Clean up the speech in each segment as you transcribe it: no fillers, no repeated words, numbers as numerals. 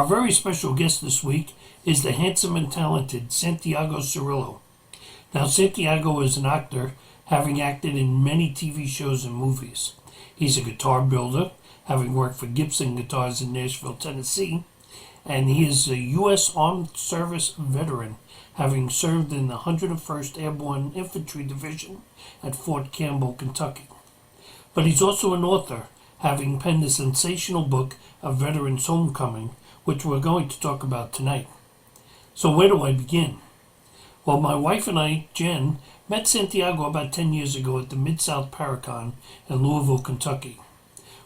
Our very special guest this week is the handsome and talented Santiago Cirilo. Now, Santiago is an actor, having acted in many TV shows and movies. He's a guitar builder, having worked for Gibson Guitars in Nashville, Tennessee, and he is a U.S. Armed Service veteran, having served in the 101st Airborne Infantry Division at Fort Campbell, Kentucky. But he's also an author, having penned a sensational book, A Veteran's Homecoming, which we're going to talk about tonight. So where do I begin? Well, my wife and I, Jen, met Santiago about 10 years ago at the Mid-South Paracon in Louisville, Kentucky.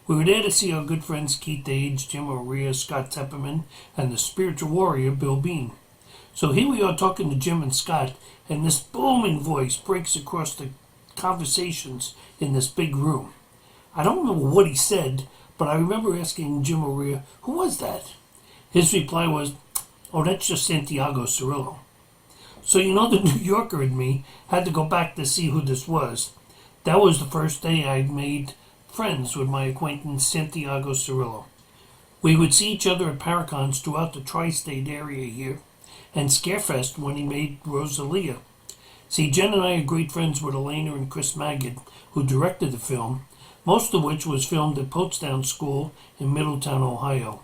We were there to see our good friends Keith Age, Jim O'Rea, Scott Tepperman, and the spiritual warrior Bill Bean. So here we are talking to Jim and Scott, and this booming voice breaks across the conversations in this big room. I don't remember what he said, but I remember asking Jim O'Rea, who was that? His reply was, oh, that's just Santiago Cirilo. So the New Yorker in me had to go back to see who this was. That was the first day I made friends with my acquaintance Santiago Cirilo. We would see each other at Paracons throughout the tri-state area here, and Scarefest when he made Rosalia. See, Jen and I are great friends with Elena and Chris Magid, who directed the film, most of which was filmed at Pottstown School in Middletown, Ohio.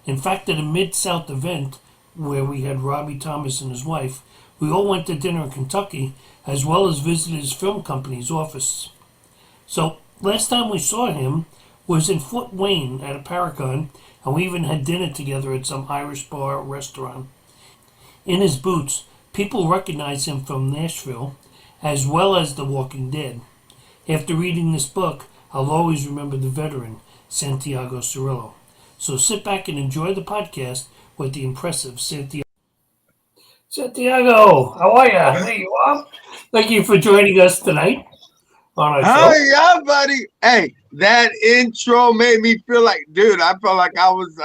In fact, at a Mid-South event where we had Robbie Thomas and his wife, we all went to dinner in Kentucky, as well as visited his film company's office. So, last time we saw him was in Fort Wayne at a Paracon, and we even had dinner together at some Irish bar or restaurant. In his boots, people recognize him from Nashville, as well as The Walking Dead. After reading this book, I'll always remember the veteran, Santiago Cirilo. So sit back and enjoy the podcast with the impressive Santiago. Santiago, how are you? There you are. Thank you for joining us tonight on our show. Yeah, buddy. Hey, that intro made me feel like, dude, I felt like I was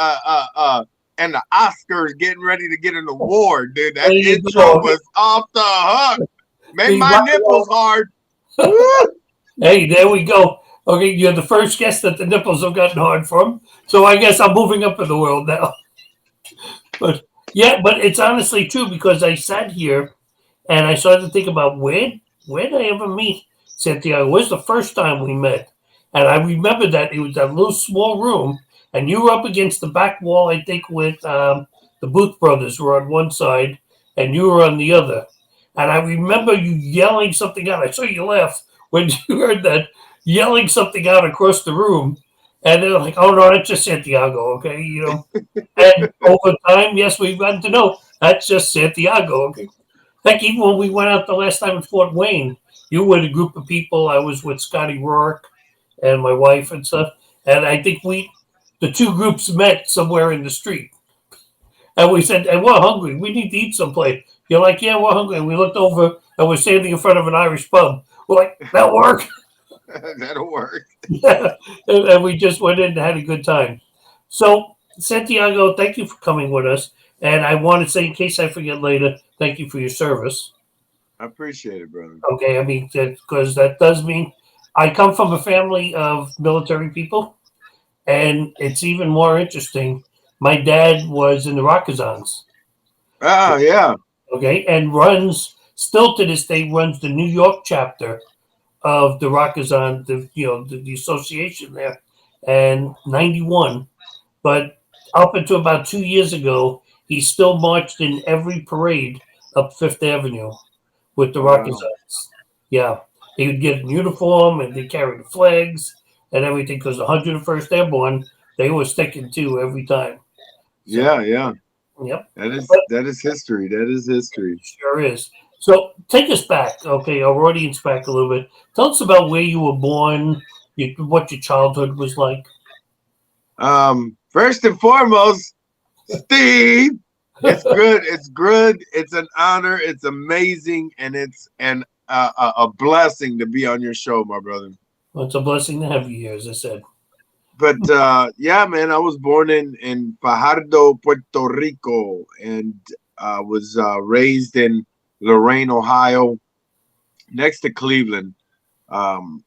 in the Oscars getting ready to get an award, dude. That intro was off the hook. Made my nipples hard. Hey, there we go. Okay, you're the first guest that the nipples have gotten hard from. So I guess I'm moving up in the world now. But it's honestly true, because I sat here and I started to think about where did I ever meet Santiago? Where's the first time we met? And I remember that it was that little small room, and you were up against the back wall, I think, with the Booth brothers were on one side, and you were on the other. And I remember you yelling something out. I saw you laugh when you heard that, yelling something out across the room. And they're like, oh, no, that's just Santiago, okay? And over time, yes, we've gotten to know that's just Santiago, okay? Like even when we went out the last time in Fort Wayne, you were with a group of people. I was with Scotty Rourke and my wife and stuff. And I think the two groups met somewhere in the street. And we said, and we're hungry. We need to eat someplace. You're like, yeah, we're hungry. And we looked over and we're standing in front of an Irish pub. We're like, that'll work. That'll work. Yeah. And we just went in and had a good time. So, Santiago, thank you for coming with us. And I want to say, in case I forget later, thank you for your service. I appreciate it, brother. Okay, I mean, because that does mean I come from a family of military people, and it's even more interesting. My dad was in the Rockazans. Oh, yeah. Okay, and still to this day, runs the New York chapter of the Rockazan, the association there, and 91. But up until about 2 years ago, he still marched in every parade up Fifth Avenue with the Rockazans. Yeah, he would get in uniform and they carry the flags and everything, because the 101st Airborne, they were sticking to every time. So, yeah. Yep. That is history. That is history. Sure is. So take us back, okay, our audience back a little bit. Tell us about where you were born, what your childhood was like. First and foremost, Steve, it's good. It's good. It's an honor. It's amazing, and it's a blessing to be on your show, my brother. Well, it's a blessing to have you here, as I said. But yeah, man, I was born in Fajardo, Puerto Rico, and was raised in Lorain, Ohio, next to Cleveland. Then,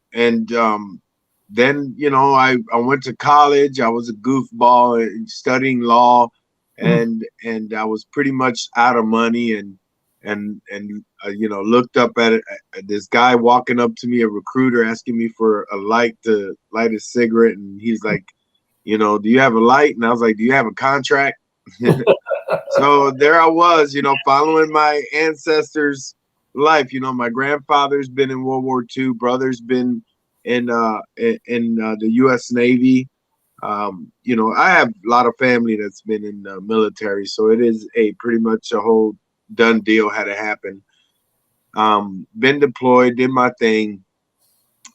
I went to college. I was a goofball studying law. and I was pretty much out of money, and you know, looked up at it, at this guy walking up to me, a recruiter, asking me for a light to light a cigarette, and he's like, you know, do you have a light? And I was like, do you have a contract? So there I was, you know, following my ancestors' life. You know, my grandfather's been in World War II, brother's been in the U.S. Navy. You know, I have a lot of family that's been in the military, so it is a pretty much a whole done deal had to happen. Been deployed, did my thing,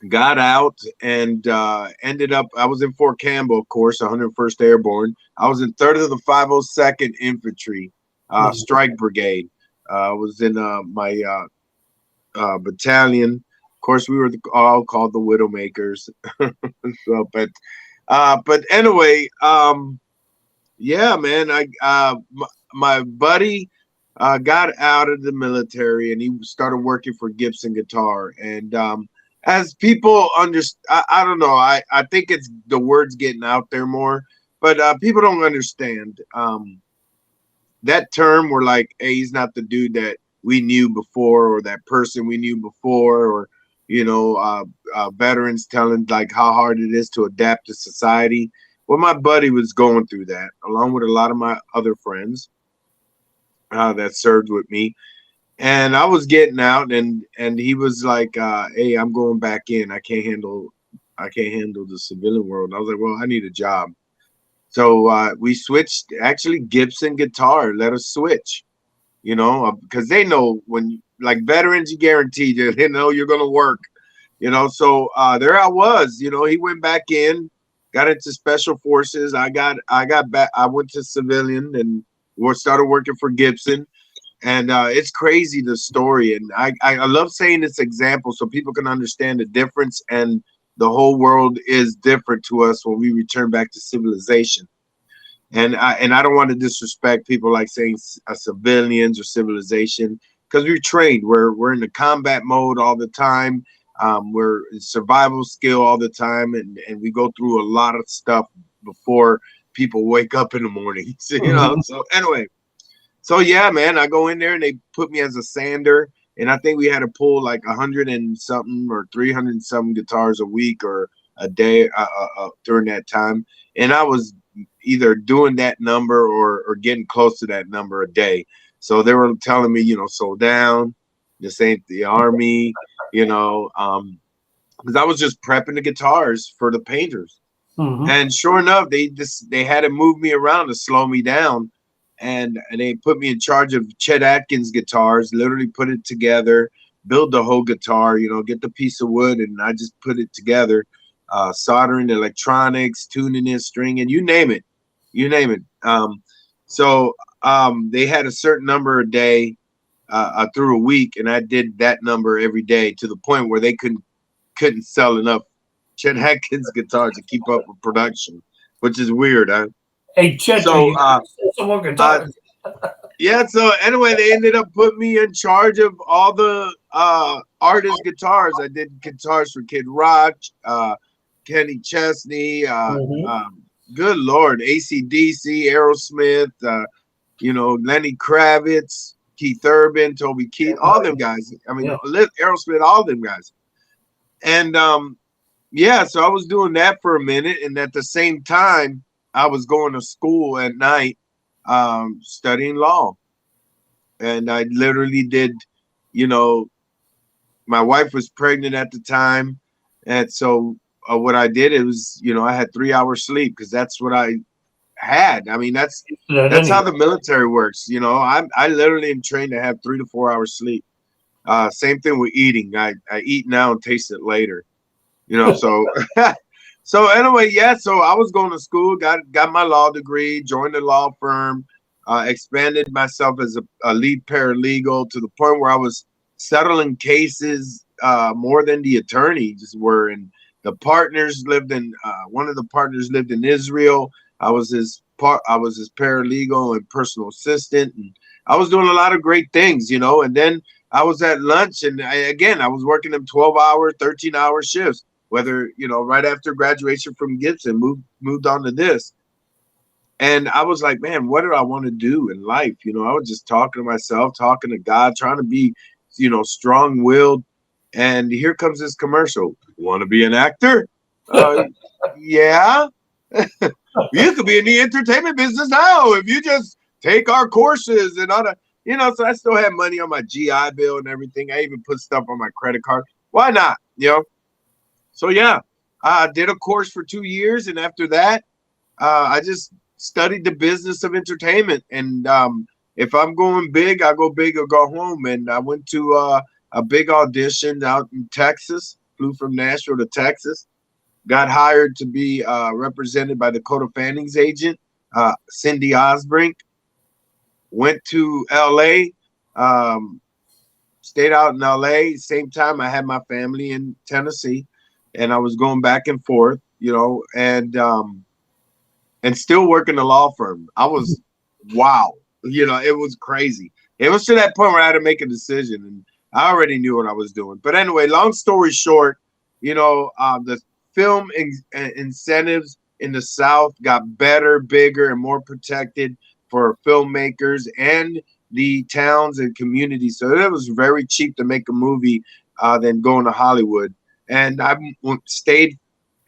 got out, and ended up, I was in Fort Campbell, of course, 101st Airborne. I was in 3rd of the 502nd Infantry Strike Brigade. I was in my battalion. Of course, we were all called the Widowmakers. So, but anyway, yeah, man, my buddy got out of the military, and he started working for Gibson Guitar. And as people understand, I don't know, I think it's the words getting out there more, but people don't understand that term. We're like, hey, he's not the dude that we knew before, or that person we knew before, or you know, veterans telling like how hard it is to adapt to society. Well, my buddy was going through that, along with a lot of my other friends that served with me. And I was getting out, and he was like, hey, I'm going back in. I can't handle the civilian world. And I was like, well, I need a job. So we switched. Actually, Gibson Guitar let us switch, you know, because they know when, like, veterans, you guaranteed they know you're going to work, you know. So there I was, you know, he went back in, got into special forces. I got back. I went to civilian and started working for Gibson. And it's crazy, the story. And I love saying this example so people can understand the difference, and the whole world is different to us when we return back to civilization. And I don't want to disrespect people like saying civilians or civilization, because we're trained. We're in the combat mode all the time. We're in survival skill all the time, and we go through a lot of stuff before people wake up in the morning. You know. So anyway, so yeah, man, I go in there and they put me as a sander, and I think we had to pull like 100 and something or 300 and something guitars a week or a day during that time, and I was either doing that number or getting close to that number a day. So they were telling me, you know, slow down, this ain't the army, you know, because I was just prepping the guitars for the painters. And sure enough, they had to move me around to slow me down, and they put me in charge of CHET ATKINS guitars. Literally put it together, build the whole guitar, you know, get the piece of wood, and I just put it together. Soldering, electronics, tuning it, stringing, you name it, you name it. So they had a certain number a day through a week, and I did that number every day, to the point where they couldn't sell enough Chet Atkins guitars to keep up with production, which is weird. Hey, Chet, so some more guitars. Yeah, so anyway, they ended up putting me in charge of all the artist guitars. I did guitars for Kid Rock, Kenny Chesney, good Lord, AC/DC, Aerosmith, you know, Lenny Kravitz, Keith Urban, Toby Keith, all them guys. I mean, Aerosmith, all them guys. And yeah, so I was doing that for a minute, and at the same time, I was going to school at night, studying law. And I literally did, you know, my wife was pregnant at the time, and so what I did, it was, you know, I had 3 hours sleep, because that's what I had. I mean, that's how the military works. You know, I literally am trained to have 3 to 4 hours sleep. Same thing with eating. I eat now and taste it later. You know, so so anyway, yeah. So I was going to school, got my law degree, joined the law firm, expanded myself as a lead paralegal, to the point where I was settling cases more than the attorneys were. And the partners lived in one of the partners lived in Israel. I was his paralegal and personal assistant, and I was doing a lot of great things, you know. And then I was at lunch, and I was working them 12-hour, 13-hour shifts. Whether, you know, right after graduation from Gibson, moved on to this. And I was like, man, what do I want to do in life? You know, I was just talking to myself, talking to God, trying to be, you know, strong-willed. And here comes this commercial. Want to be an actor? Uh, yeah. You could be in the entertainment business now if you just take our courses and all that. You know, so I still had money on my GI Bill and everything. I even put stuff on my credit card. Why not? You know? So yeah, I did a course for 2 years, and after that, I just studied the business of entertainment. And if I'm going big, I go big or go home. And I went to a big audition out in Texas. Flew from Nashville to Texas. Got hired to be represented by Dakota Fanning's agent, Cindy Osbrink. Went to LA, stayed out in LA. Same time, I had my family in Tennessee, and I was going back and forth, you know, and still working the law firm. I was, wow, you know, it was crazy. It was to that point where I had to make a decision, and I already knew what I was doing. But anyway, long story short, you know, the film incentives in the South got better, bigger, and more protected for filmmakers and the towns and communities. So it was very cheap to make a movie than going to Hollywood. And I stayed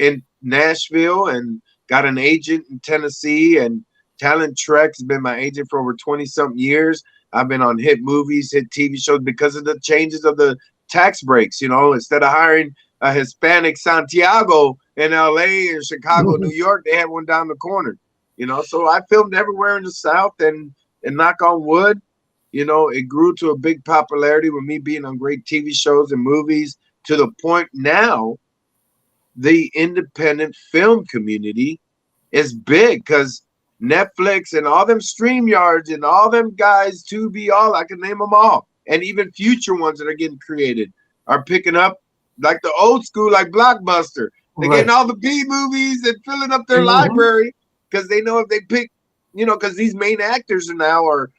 in Nashville and got an agent in Tennessee. And Talent Trek's been my agent for over 20 something years. I've been on hit movies, hit TV shows because of the changes of the tax breaks. You know, instead of hiring a Hispanic Santiago in LA and Chicago, New York, they had one down the corner. You know, so I filmed everywhere in the South, and knock on wood, you know, it grew to a big popularity with me being on great TV shows and movies, to the point now the independent film community is big because Netflix and all them StreamYards and all them guys, TOBY, all I can name them all, and even future ones that are getting created are picking up like the old school, like Blockbuster. They're getting all the B movies and filling up their library because they know if they pick, you know, because these main actors are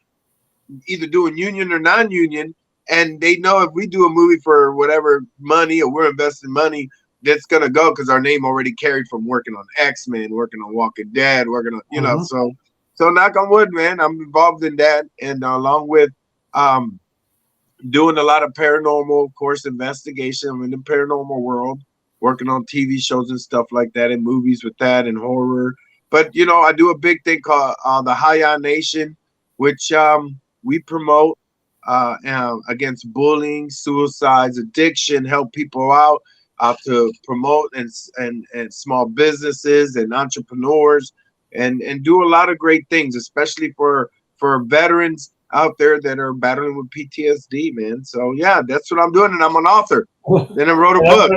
either doing union or non-union, and they know if we do a movie for whatever money or we're investing money, that's gonna go because our name already carried from working on X-Men, working on Walking Dead, working on, you know, so knock on wood, man, I'm involved in that, and along with doing a lot of paranormal, of course, investigation. I'm in the paranormal world, working on TV shows and stuff like that, and movies with that, and horror. But you know, I do a big thing called the Haya Nation, which we promote against bullying, suicides, addiction, help people out to promote and small businesses and entrepreneurs, and do a lot of great things, especially for veterans out there that are battling with PTSD, man. So yeah, that's what I'm doing, and I'm an author. Then I wrote a book.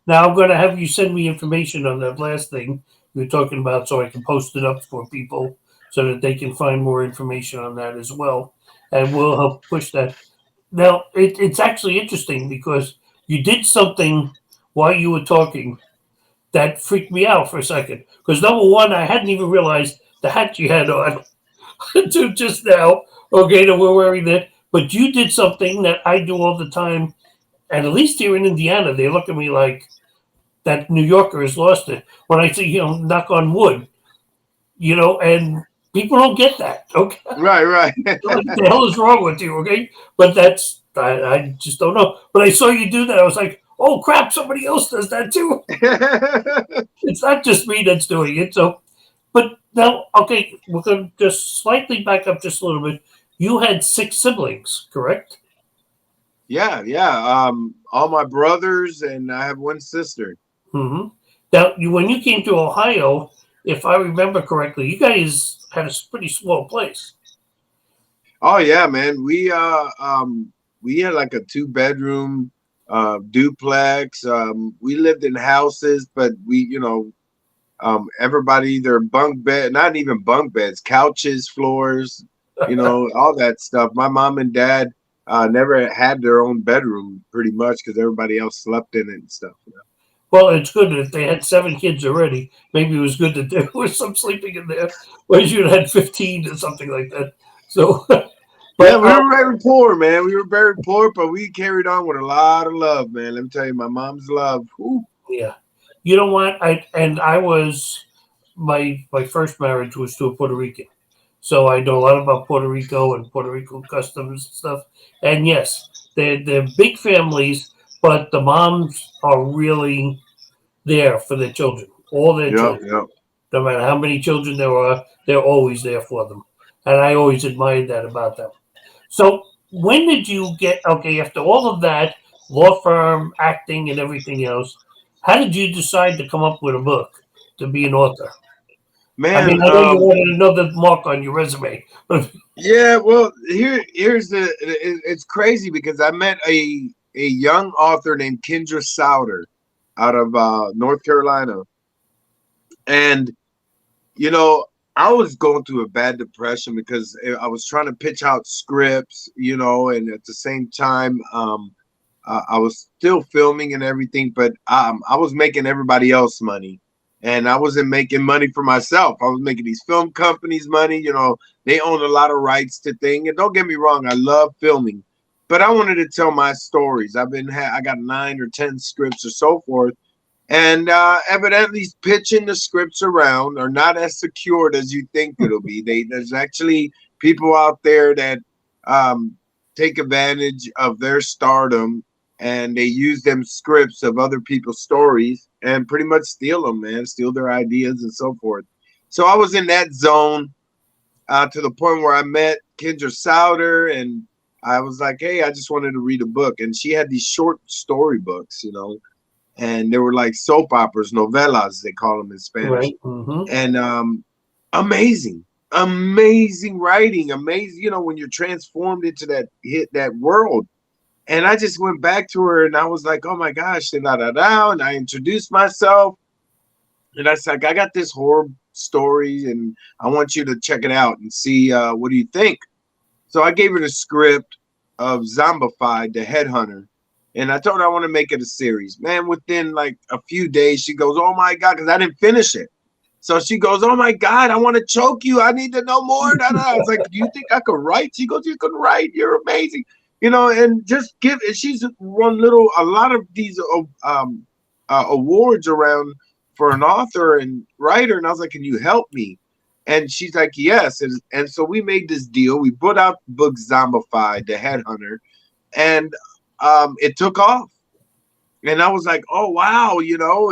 I'm gonna have you send me information on that last thing you were talking about, so I can post it up for people so that they can find more information on that as well, and we'll help push that. Now, it's actually interesting because you did something while you were talking that freaked me out for a second. Because number one, I hadn't even realized the hat you had on until just now. Okay, that we're wearing that. But you did something that I do all the time, and at least here in Indiana, they look at me like that New Yorker has lost it. When I say, you know, knock on wood, you know, and people don't get that. Okay, Right. what the hell is wrong with you? Okay, but that's I just don't know. But I saw you do that. I was like, oh crap, somebody else does that too. It's not just me that's doing it. So, but now, okay, we're going to just slightly back up just a little bit. You had 6 siblings, correct? Yeah. All my brothers, and I have one sister. Mm-hmm. Now, when you came to Ohio, if I remember correctly, you guys had a pretty small place. Oh yeah, man. We had like a 2-bedroom duplex. We lived in houses, but we, you know, everybody either bunk bed, not even bunk beds, couches, floors, you know, all that stuff. My mom and dad never had their own bedroom pretty much because everybody else slept in it and stuff. You know? Well, it's good that if they had 7 kids already, maybe it was good that there was some sleeping in there, whereas you'd had 15 or something like that. So, Yeah, but we were very poor, man. We were very poor, but we carried on with a lot of love, man. Let me tell you, my mom's love. Whew. yeah, you know what? I was my first marriage was to a Puerto Rican, so I know a lot about Puerto Rico and Puerto Rico customs and stuff. And yes, they're big families, but the moms are really there for their children, all their Yep, children. yep. No matter how many children there are, they're always there for them, and I always admired that about them. So when did you get okay after all of that law firm, acting, and everything else? How did you decide to come up with a book to be an author? I mean, Man, I know you wanted another mark on your resume. yeah, well, here's it's crazy because I met a young author named Kendra Souter out of North Carolina, and you know, I was going through a bad depression because I was trying to pitch out scripts, you know, and at the same time, I was still filming and everything, but I was making everybody else money, and I wasn't making money for myself. I was making these film companies money. You know, they own a lot of rights to things. And don't get me wrong, I love filming, but I wanted to tell my stories. I got 9 or 10 scripts or so forth, and evidently pitching the scripts around are not as secured as you think it'll be. There's actually people out there that um, take advantage of their stardom, and they use them scripts of other people's stories and pretty much steal them, man, steal their ideas and so forth. So I was in that zone to the point where I met Kendra Souter, and I was like, hey, I just wanted to read a book. And she had these short story books, you know, and they were like soap operas, novelas, they call them in Spanish. Right. Mm-hmm. And amazing, amazing writing, amazing. You know, when you're transformed into that world. And I just went back to her and I was like, oh my gosh, and I introduced myself. And I said, I got this horror story and I want you to check it out and see what do you think. So I gave her the script of Zombified, the Headhunter, and I told her I want to make it a series. Man, within like a few days, she goes, "Oh my god," because I didn't finish it. So she goes, "Oh my god, I want to choke you. I need to know more." Da, da. I was like, "Do you think I could write?" She goes, "You can write. You're amazing." You know, and just give. And she's won a lot of these awards around for an author and writer. And I was like, "Can you help me?" And she's like, yes. And so we made this deal. We put out the book Zombified, the Headhunter, and it took off. And I was like, oh, wow, you know,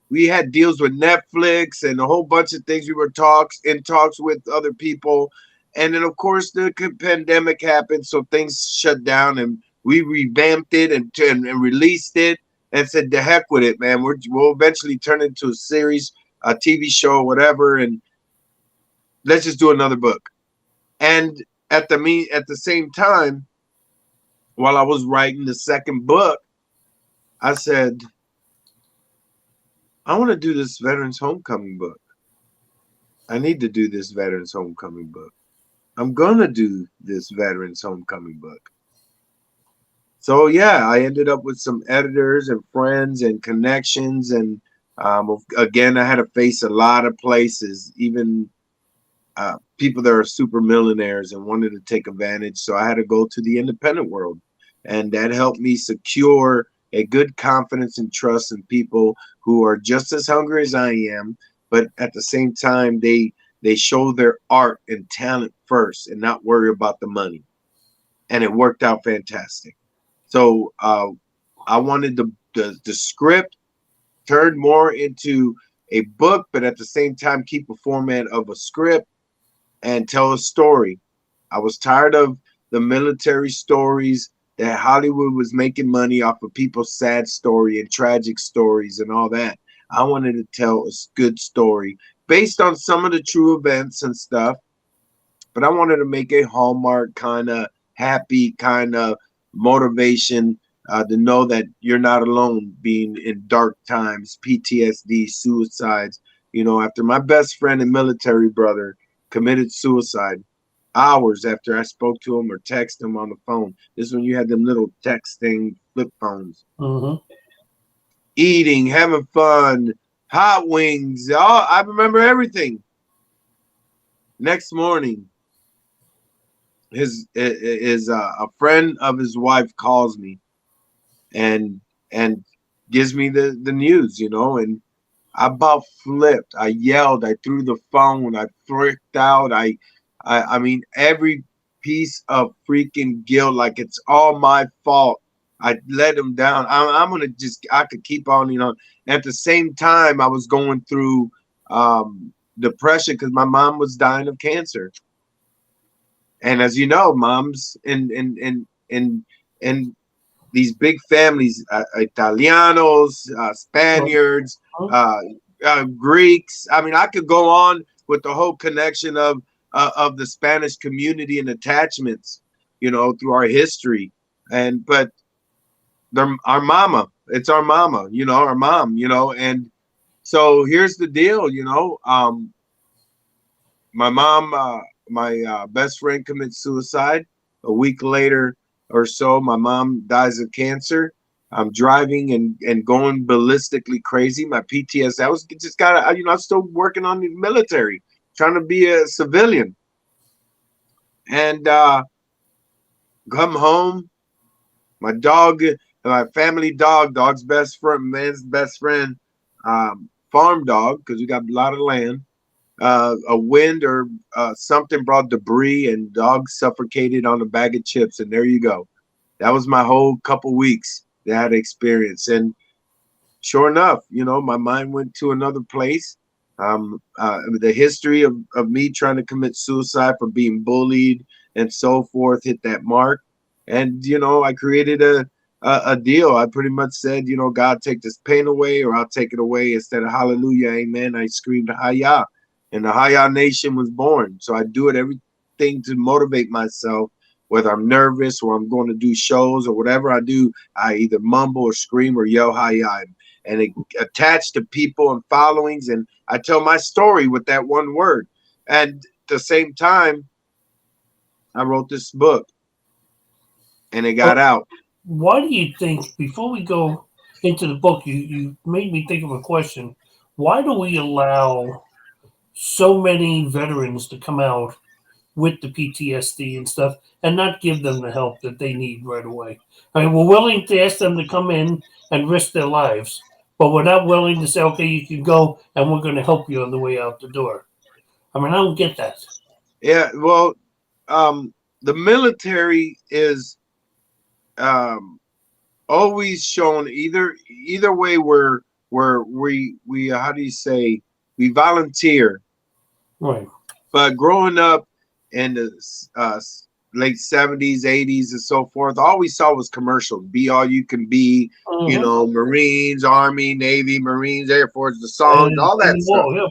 we had deals with Netflix and a whole bunch of things. We were in talks with other people. And then, of course, the pandemic happened. So things shut down and we revamped it and released it and said, the heck with it, man. We'll eventually turn it into a series, a TV show, whatever. And let's just do another book. And at the same time, while I was writing the second book, I said, I want to do this Veterans Homecoming book. I need to do this Veterans Homecoming book. I'm gonna do this Veterans Homecoming book. So yeah, I ended up with some editors and friends and connections, and again, I had to face a lot of places, even people that are super millionaires and wanted to take advantage. So I had to go to the independent world, and that helped me secure a good confidence and trust in people who are just as hungry as I am, but at the same time they show their art and talent first and not worry about the money. And it worked out fantastic. So I wanted the script turned more into a book, but at the same time keep a format of a script and tell a story. I was tired of the military stories that Hollywood was making money off of people's sad story and tragic stories and all that. I wanted to tell a good story based on some of the true events and stuff, but I wanted to make a Hallmark kind of happy kind of motivation to know that you're not alone being in dark times, PTSD, suicides. You know, after my best friend and military brother committed suicide, hours after I spoke to him or texted him on the phone. This is when you had them little texting flip phones. Mm-hmm. Eating, having fun, hot wings. Oh, I remember everything. Next morning, his a friend of his wife calls me and gives me the news, you know, and I about flipped. I yelled. I threw the phone. I freaked out. I mean, every piece of freaking guilt, like it's all my fault. I let him down. I'm gonna just. I could keep on, you know. At the same time, I was going through depression because my mom was dying of cancer, and as you know, moms in these big families, Italianos, Spaniards, uh, Greeks. I mean, I could go on with the whole connection of the Spanish community and attachments, you know, through our history. And but they're our mama. It's our mama, you know, our mom, you know. And so here's the deal, you know. My mom, my best friend commits suicide. A week later or so, my mom dies of cancer. I'm driving and going ballistically crazy. My PTSD. I was just got, you know, I'm still working on the military, trying to be a civilian, and come home. My dog, my family dog's best friend, man's best friend, farm dog, because we got a lot of land. A wind or something brought debris and dogs suffocated on a bag of chips, and there you go. That was my whole couple weeks that experience. And sure enough, you know, my mind went to another place. The history of me trying to commit suicide for being bullied and so forth hit that mark. And, you know, I created a deal. I pretty much said, you know, God, take this pain away or I'll take it away. Instead of hallelujah, amen, I screamed Hayah. And the Hayah Nation was born. So I do it everything to motivate myself, whether I'm nervous or I'm going to do shows or whatever I do. I either mumble or scream or yell Hayah, and it attached to people and followings. And I tell my story with that one word. And at the same time, I wrote this book and it got out. Why do you think, before we go into the book, you made me think of a question. Why do we allow so many veterans to come out with the PTSD and stuff and not give them the help that they need right away? I mean, we're willing to ask them to come in and risk their lives, but we're not willing to say, okay, you can go and we're going to help you on the way out the door. I mean, I don't get that. Yeah, well, the military is um, always shown either way. We how do you say, we volunteer. Right. But growing up in the uh, late 70s, 80s, and so forth, all we saw was commercials. Be all you can be, you Mm-hmm. know, Marines, Army, Navy, Marines, Air Force, the songs, all that stuff. Whoa, yeah.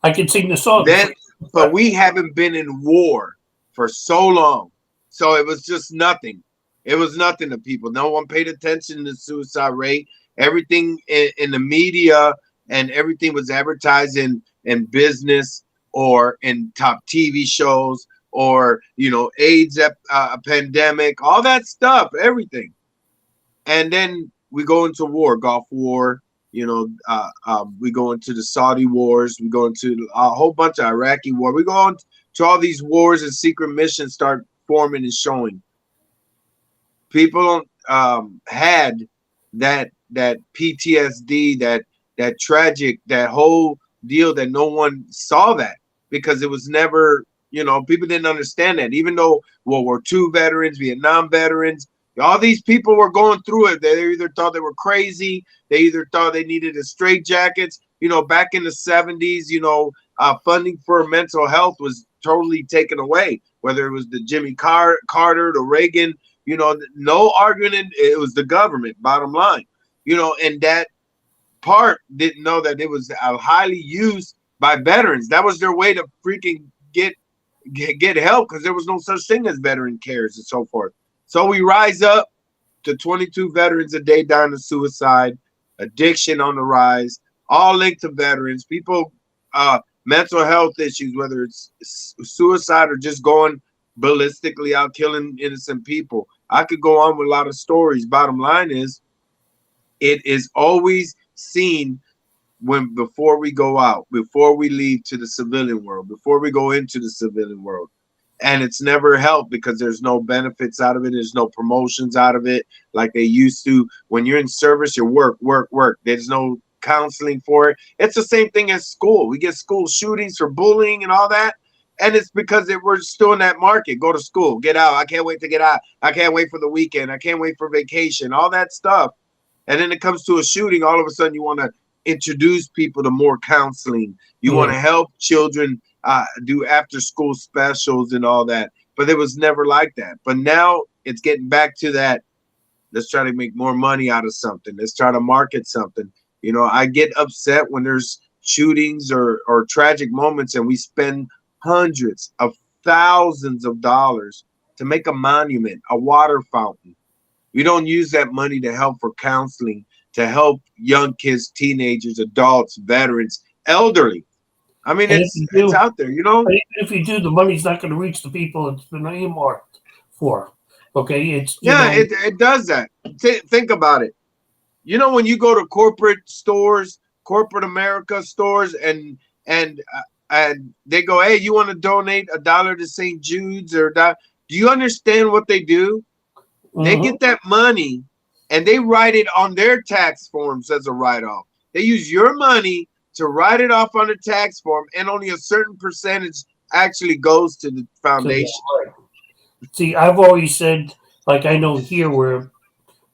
I can sing the songs. Then, but we haven't been in war for so long. So it was just nothing. It was nothing to people. No one paid attention to the suicide rate. Everything in the media and everything was advertised in business or in top TV shows or, you know, AIDS pandemic, all that stuff, everything. And then we go into war, Gulf War. You know, we go into the Saudi wars. We go into a whole bunch of Iraqi war. We go on to all these wars and secret missions start forming and showing. People had that PTSD, that tragic, that whole deal that no one saw that because it was never, you know, people didn't understand that. Even though World War II veterans, Vietnam veterans, all these people were going through it. They either thought they were crazy, they either thought they needed a straight jackets. You know, back in the 70s, you know, funding for mental health was totally taken away. Whether it was the Jimmy Carter, the Reagan, you know, no argument. It was the government, bottom line. You know, and that part didn't know that it was highly used by veterans. That was their way to freaking get help because there was no such thing as veteran cares and so forth. So we rise up to 22 veterans a day dying of suicide, addiction on the rise, all linked to veterans. People, mental health issues, whether it's suicide or just going ballistically out killing innocent people. I could go on with a lot of stories. Bottom line is, it is always seen when before we go out, before we leave to the civilian world, before we go into the civilian world. And it's never helped because there's no benefits out of it. There's no promotions out of it like they used to. When you're in service, you work. There's no counseling for it. It's the same thing as school. We get school shootings for bullying and all that. And it's because we're still in that market. Go to school, get out. I can't wait to get out. I can't wait for the weekend. I can't wait for vacation, all that stuff. And then it comes to a shooting. All of a sudden, you want to introduce people to more counseling. You want to help children do after school specials and all that. But it was never like that. But now it's getting back to that. Let's try to make more money out of something. Let's try to market something. You know, I get upset when there's shootings or tragic moments and we spend hundreds of thousands of dollars to make a monument, a water fountain. We don't use that money to help for counseling, to help young kids, teenagers, adults, veterans, elderly. I mean, it's out there, you know. If you do, the money's not going to reach the people it's been earmarked for. Okay, it does that. Think about it. You know, when you go to corporate stores, corporate America stores, and they go, hey, you want to donate $1 to St. Jude's or that? Do you understand what they do? They get that money and they write it on their tax forms as a write-off. They use your money to write it off on the tax form, and only a certain percentage actually goes to the foundation. See, I've always said, like I know here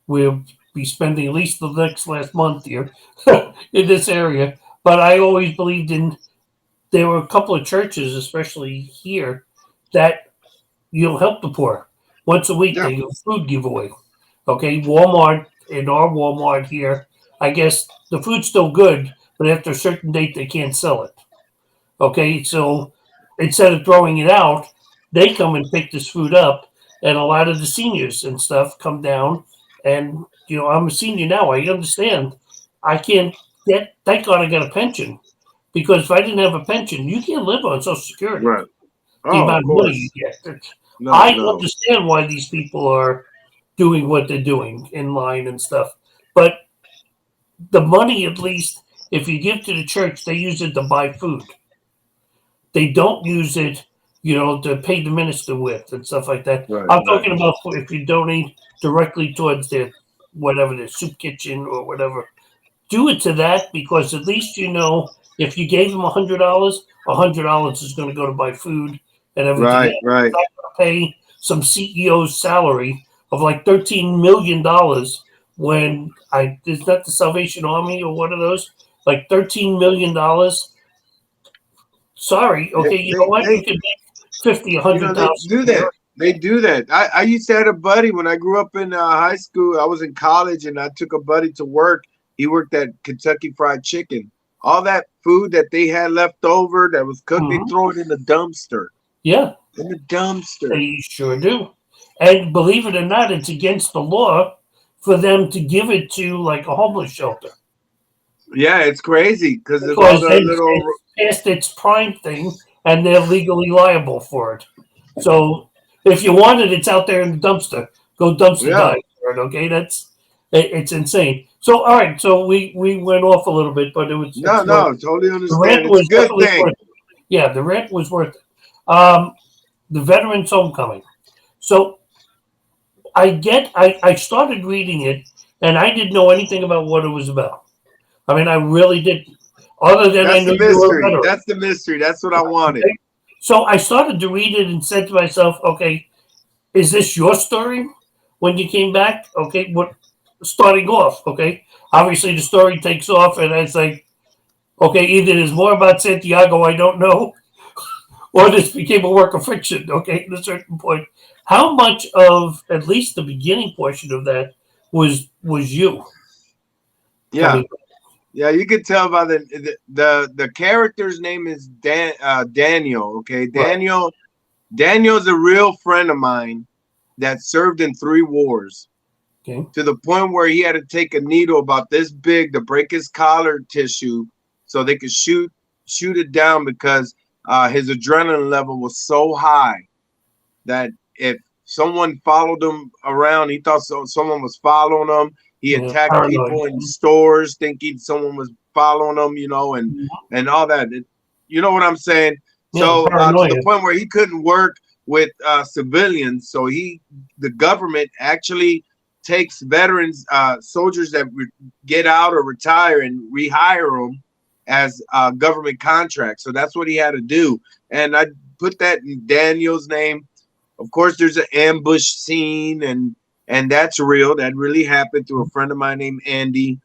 we'll be spending at least the last month here in this area, but I always believed there were a couple of churches, especially here, that you'll help the poor. Once a week, they do a food giveaway. Okay, Walmart, in our Walmart here, I guess the food's still good, but after a certain date, they can't sell it. Okay, so instead of throwing it out, they come and pick this food up, and a lot of the seniors and stuff come down. And, you know, I'm a senior now. I understand. I can't get, thank God I got a pension, because if I didn't have a pension, you can't live on Social Security. Right. The amount of money you get. I understand why these people are doing what they're doing in line and stuff. But the money, at least, if you give to the church, they use it to buy food. They don't use it, you know, to pay the minister with and stuff like that. I'm talking about if you donate directly towards their soup kitchen or whatever. Do it to that, because at least you know if you gave them $100, $100 is going to go to buy food and everything. Right. Not going to pay some CEO's salary of like $13 million when is that the Salvation Army or one of those? Like $13 million. Sorry. Okay, you know what? You can make 50, 100,000. They do that. I used to have a buddy when I grew up in high school. I was in college and I took a buddy to work. He worked at Kentucky Fried Chicken. All that food that they had left over that was cooked, they throw it in the dumpster. Yeah. In the dumpster. They sure do. And believe it or not, it's against the law for them to give it to like a homeless shelter. Yeah, it's crazy because it's past its prime thing and they're legally liable for it. So if you want it, it's out there in the dumpster. Go dumpster dive for it, okay? It's insane. So all right, so we went off a little bit, but it was totally understand. It's a good thing. The rent was worth it. The Veterans Homecoming. So I started reading it and I didn't know anything about what it was about. I mean, I really didn't. Other than I knew you were a veteran. That's the mystery. That's what I wanted. Okay. So I started to read it and said to myself, okay, is this your story when you came back? Okay, what starting off, okay? Obviously the story takes off and it's like, okay, either there's more about Santiago I don't know, or this became a work of fiction, okay, at a certain point. How much of at least the beginning portion of that was you? Yeah. Yeah, you could tell by the character's name is Daniel. Okay, Daniel's a real friend of mine that served in 3 wars. Okay. To the point where he had to take a needle about this big to break his collar tissue so they could shoot it down because his adrenaline level was so high that if someone followed him around, he thought someone was following him. He attacked people in stores thinking someone was following him, you know, and all that. You know what I'm saying? So to the point where he couldn't work with civilians. So the government actually takes veterans, soldiers that get out or retire and rehire them as government contracts. So that's what he had to do. And I put that in Daniel's name. Of course, there's an ambush scene, and that's real. That really happened to a friend of mine named Andy.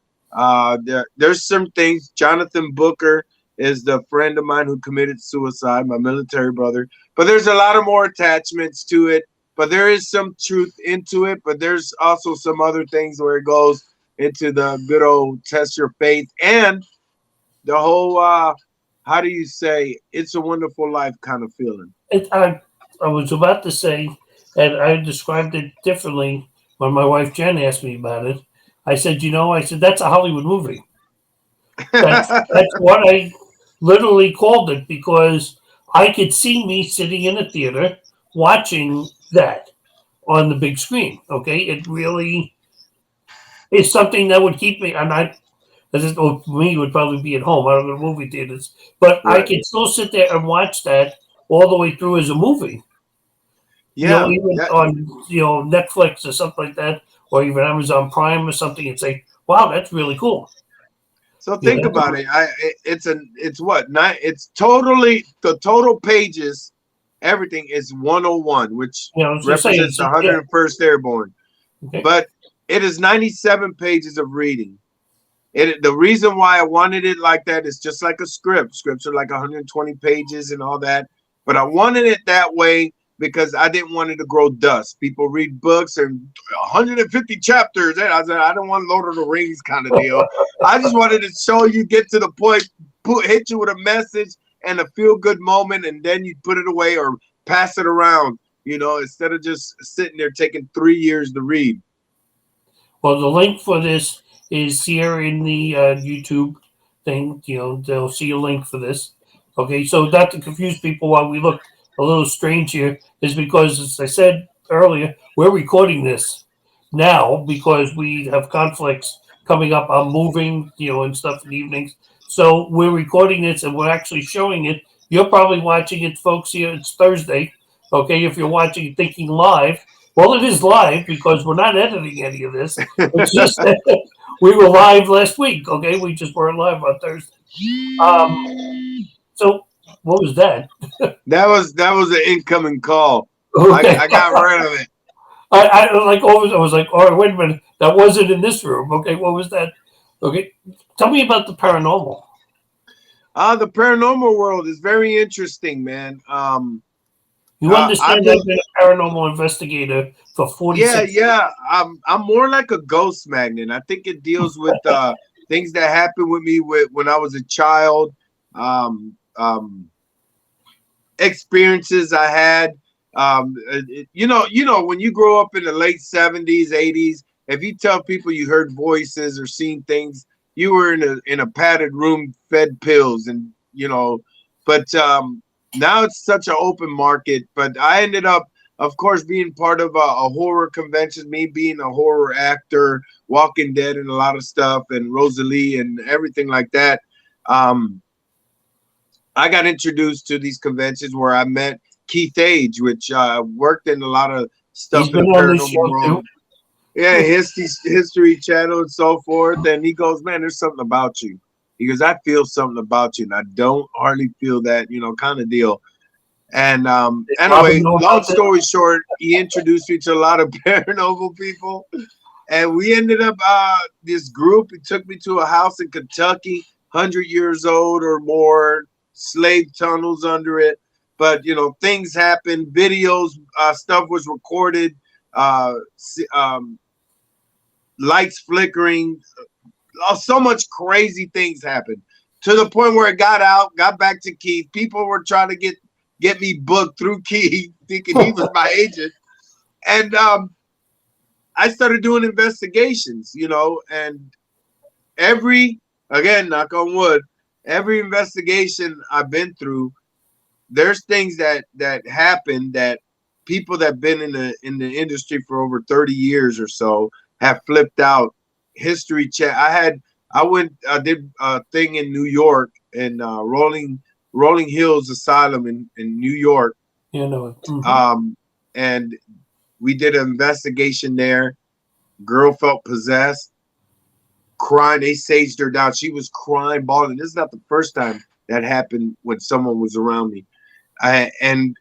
There's some things. Jonathan Booker is the friend of mine who committed suicide, my military brother. But there's a lot of more attachments to it. But there is some truth into it. But there's also some other things where it goes into the good old test your faith and the whole how do you say, it's a wonderful life kind of feeling. I was about to say, and I described it differently when my wife Jen asked me about it. I said, I said that's a Hollywood movie. That's what I literally called it, because I could see me sitting in a theater watching that on the big screen. Okay, it really is something that would keep me. And for me, it would probably be at home. I don't go to movie theaters, but I Right. could still sit there and watch that all the way through as a movie. Yeah. Even Yeah. on Netflix or something like that, or even Amazon Prime or something, and say, "Wow, that's really cool." So You think know, about it. It's what nine. It's totally the total pages. Everything is 101, which just saying, represents the 101st Airborne. okay. But it is 97 pages of reading. The reason why I wanted it like that is just like a script. Scripts are like 120 pages and all that. But I wanted it that way because I didn't want it to grow dust. People read books and 150 chapters. And I said, I don't want Lord of the Rings kind of deal. I just wanted to show you, get to the point, hit you with a message and a feel-good moment, and then you put it away or pass it around, instead of just sitting there taking 3 years to read. Well, the link for this is here in the YouTube thing. They'll see a link for this. Okay, so not to confuse people why we look a little strange here is because, as I said earlier, we're recording this now because we have conflicts coming up. I'm moving, and stuff in the evenings. So we're recording this and we're actually showing it. You're probably watching it, folks. Here it's Thursday. Okay, if you're watching thinking live, well, it is live because we're not editing any of this. It's just that we were live last week. Okay, we just weren't live on Thursday. So what was that? That was an incoming call. Okay, I got rid of it. I was like, all right, wait a minute, that wasn't in this room. Okay, what was that? Okay, tell me about the paranormal. The paranormal world is very interesting, man. You I've understand been I've been a paranormal investigator for 46 years. yeah. I'm more like a ghost magnet. I think it deals with things that happened with me when I was a child, um, um, experiences I had. When you grow up in the late 70s, 80s, if you tell people you heard voices or seen things, you were in a padded room, fed pills, and But now it's such an open market. But I ended up, of course, being part of a horror convention. Me being a horror actor, Walking Dead, and a lot of stuff, and Rosalie and everything like that. I got introduced to these conventions where I met Keith Age, which worked in a lot of He's stuff in been the on this paranormal show world. too. Yeah, History Channel and so forth. And he goes, man, there's something about you. He goes, I feel something about you, and I don't hardly feel that, kind of deal. And Did Robin anyway, know long about this? story short, he introduced me to a lot of paranormal people. And we ended up this group. He took me to a house in Kentucky, 100 years old or more, slave tunnels under it. But things happened. Videos, stuff was recorded. Uh, Lights flickering. So much crazy things happened to the point where it got back to Keith. People were trying to get me booked through Keith, thinking he was my agent. And I started doing investigations, and again, knock on wood, every investigation I've been through, there's things that happen that people that have been in the industry for over 30 years or so have flipped out. History Chet. I did a thing in New York in Rolling Hills Asylum in New York. Mm-hmm. And we did an investigation there. Girl felt possessed, crying. They saged her down. She was crying, bawling. This is not the first time that happened when someone was around me. And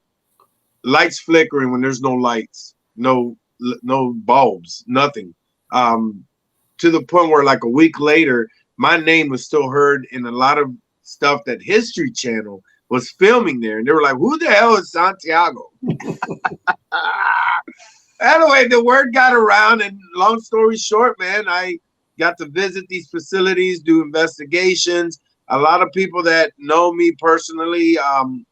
lights flickering when there's no lights, no bulbs, nothing. Um, to the point where like a week later, my name was still heard in a lot of stuff that History Channel was filming there, and they were like, "Who the hell is Santiago?" Anyway, the word got around, and long story short, man, I got to visit these facilities, do investigations. A lot of people that know me personally,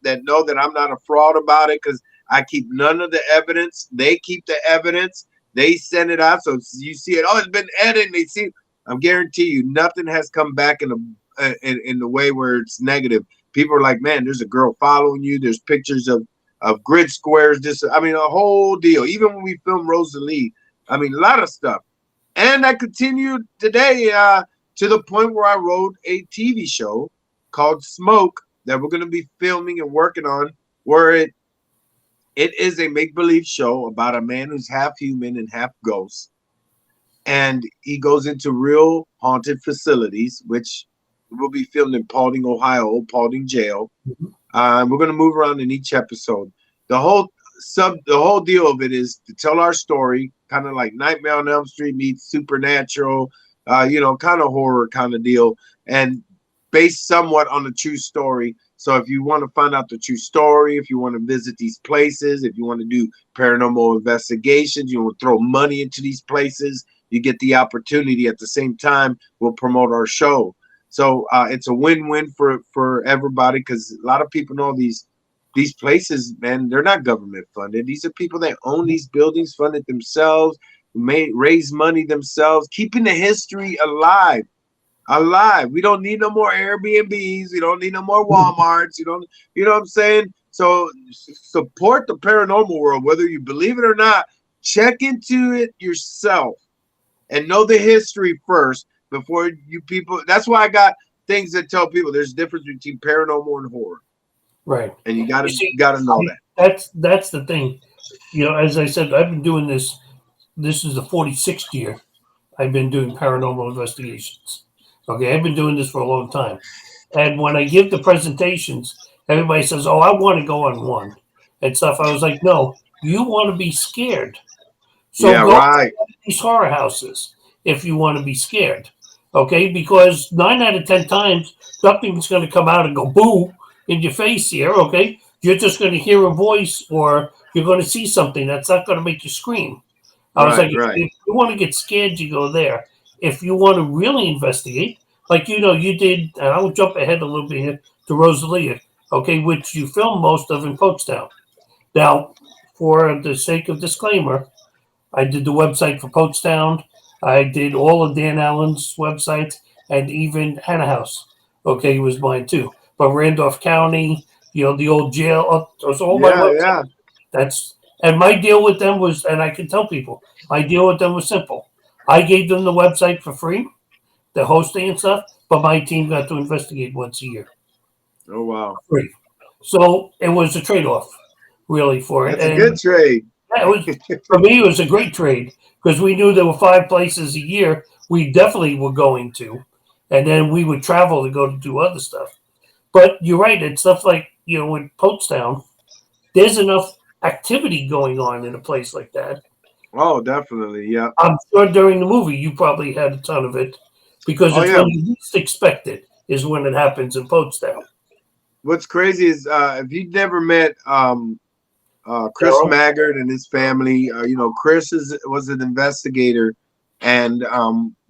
that know that I'm not a fraud about it, because I keep none of the evidence. They keep the evidence. They send it out, so you see it. Oh, it's been edited. They see. I guarantee you, nothing has come back in the way where it's negative. People are like, man, there's a girl following you. There's pictures of grid squares. I mean, a whole deal. Even when we filmed Rosalie, I mean, a lot of stuff. And I continued today to the point where I wrote a TV show called Smoke that we're going to be filming and working on, where it is a make-believe show about a man who's half human and half ghost. And he goes into real haunted facilities, which will be filmed in Paulding, Ohio, Paulding Jail. We're going to move around in each episode. The whole deal of it is to tell our story, kind of like Nightmare on Elm Street meets Supernatural, kind of horror kind of deal, and based somewhat on a true story. So if you want to find out the true story, if you want to visit these places, if you want to do paranormal investigations, you want to throw money into these places, you get the opportunity. At the same time, we'll promote our show. So it's a win-win for everybody, because a lot of people know these places, man, they're not government funded. These are people that own these buildings, funded themselves, may raise money themselves, keeping the history alive. We don't need no more Airbnbs. We don't need no more Walmarts. You know what I'm saying? So support the paranormal world, whether you believe it or not. Check into it yourself and know the history first before you people. That's why I got things that tell people there's a difference between paranormal and horror. Right. And you gotta know that. That's the thing. As I said, I've been doing this. This is the 46th year I've been doing paranormal investigations. Okay, I've been doing this for a long time. And when I give the presentations, everybody says, "Oh, I want to go on one," and stuff. I was like, "No, you want to be scared. So go to these horror houses if you want to be scared." Okay, because 9 out of 10 times, nothing's going to come out and go boo in your face here. Okay, you're just going to hear a voice, or you're going to see something that's not going to make you scream. I was like, if you want to get scared, you go there. If you want to really investigate, like you did, and I'll jump ahead a little bit here to Rosalia, okay, which you filmed most of in Poatstown. Now, for the sake of disclaimer, I did the website for Poatstown. I did all of Dan Allen's websites, and even Hannah House, okay, was mine too. But Randolph County, the old jail, it was all my website. And my deal with them was, and I can tell people, my deal with them was simple. I gave them the website for free, the hosting and stuff, but my team got to investigate once a year. Oh, wow. Free. So it was a trade-off, really, for it. That's a good trade. Yeah, for me, it was a great trade, because we knew there were 5 places a year we definitely were going to, and then we would travel to go to do other stuff. But you're right, it's stuff like, in Poatstown, there's enough activity going on in a place like that. Oh, definitely, yeah. I'm sure during the movie you probably had a ton of it, because it's when you least expect it is when it happens in Poatstown. What's crazy is if you've never met Chris Maggard and his family, Chris was an investigator, and I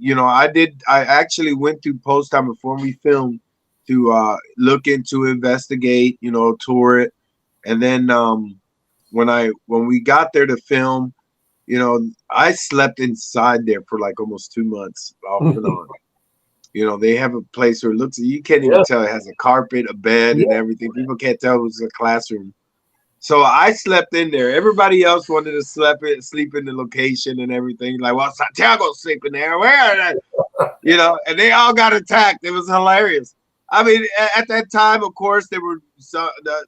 actually went through Poatstown before we filmed to look into, investigate, tour it, and then when we got there to film, I slept inside there for like almost 2 months off and on. They have a place where it looks, you can't even tell it has a carpet, a bed, and everything. People can't tell it was a classroom. So I slept in there. Everybody else wanted to sleep in the location and everything. Like, well, Santiago's sleeping there. Where are they? And they all got attacked. It was hilarious. I mean, at that time, of course, there were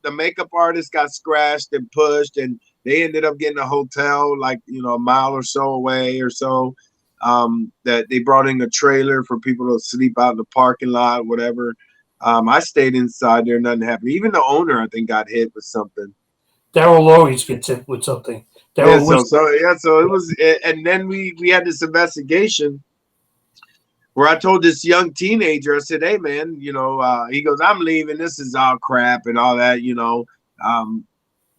the makeup artist got scratched and pushed, and they ended up getting a hotel like, a mile or so away or so. that they brought in a trailer for people to sleep out in the parking lot, whatever. I stayed inside there, nothing happened. Even the owner, I think, got hit with something. Daryl always gets hit with something. Yeah, Daryl was so it was, and then we had this investigation where I told this young teenager, I said, "Hey, man, he goes, I'm leaving. This is all crap and all that,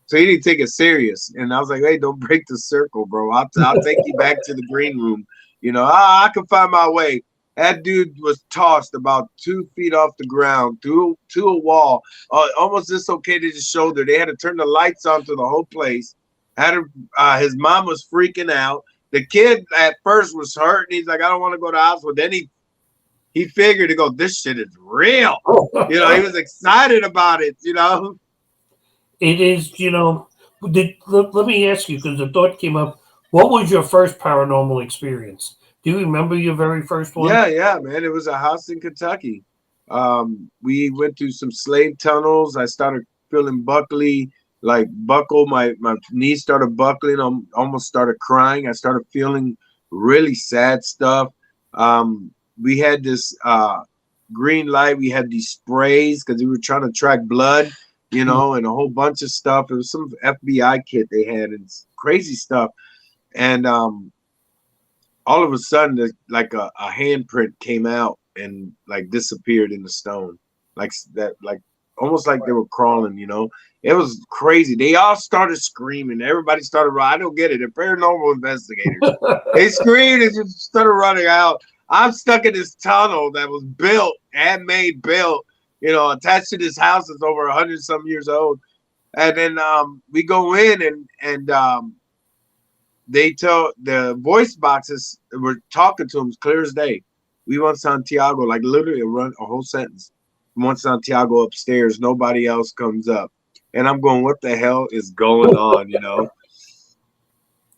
So he didn't take it serious, and I was like, "Hey, don't break the circle, bro. I'll take you back to the green room. I can find my way." That dude was tossed about 2 feet off the ground to a wall, almost dislocated his shoulder. They had to turn the lights on to the whole place. His mom was freaking out. The kid at first was hurt, and he's like, "I don't want to go to the hospital." Then he figured to go, "This shit is real." He was excited about it. It is, let me ask you, because the thought came up, what was your first paranormal experience? Do you remember your very first one? Yeah, man. It was a house in Kentucky. We went through some slave tunnels. I started feeling buckly, like buckle. My knees started buckling. I almost started crying. I started feeling really sad stuff. We had this green light. We had these sprays because we were trying to track blood, and a whole bunch of stuff. It was some FBI kit they had and crazy stuff. And all of a sudden, like a handprint came out and like disappeared in the stone, like that, like almost like they were crawling. It was crazy. They all started screaming. Everybody started running. I don't get it. They're paranormal investigators. They screamed and just started running out. I'm stuck in this tunnel that was built, handmade, built, attached to this house that's over 100-some years old. And then we go in and they tell the voice boxes were talking to him clear as day. We want Santiago, like literally run a whole sentence. We want Santiago upstairs. Nobody else comes up. And I'm going, what the hell is going on,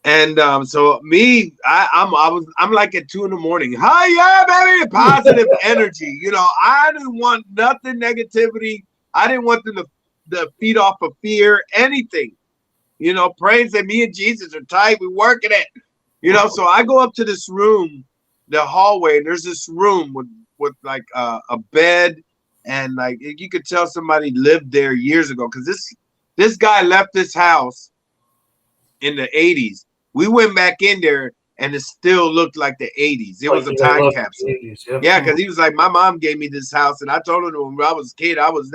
And so me, I'm like at 2 a.m. Hi, yeah, baby, positive energy. I didn't want nothing negativity. I didn't want them to feed off of fear, anything. Praying that me and Jesus are tight. We're working it. So I go up to this room, the hallway, and there's this room with like a bed, and like you could tell somebody lived there years ago because this guy left this house in the 80s. We went back in there and it still looked like the 80s. It was a time capsule. 80s, yeah, because he was like, my mom gave me this house, and I told him when I was a kid, I was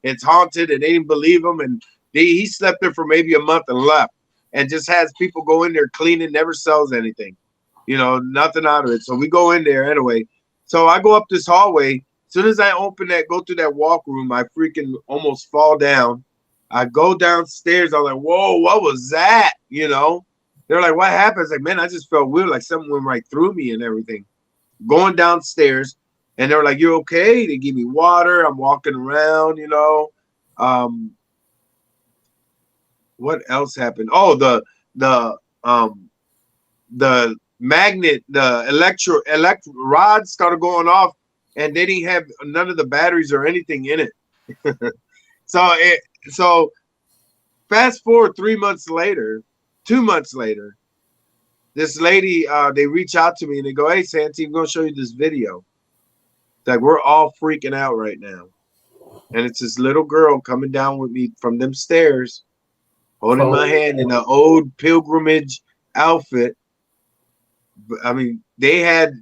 it's haunted, and they didn't believe him, and he slept there for maybe a month and left, and just has people go in there cleaning, never sells anything, nothing out of it. So we go in there anyway. So I go up this hallway. As soon as I go through that walk room, I freaking almost fall down. I go downstairs. I'm like, whoa, what was that? They're like, what happened? I was like, man, I just felt weird, like something went right through me and everything. Going downstairs, and they were like, you're okay? They give me water. I'm walking around, what else happened? Oh, the magnet, the electric rods started going off, and they didn't have none of the batteries or anything in it. So fast forward 3 months later, 2 months later, this lady, they reach out to me and they go, hey, Santi, I'm going to show you this video. Like, we're all freaking out right now. And it's this little girl coming down with me from them stairs, holding my hand in an old pilgrimage outfit. I mean, they had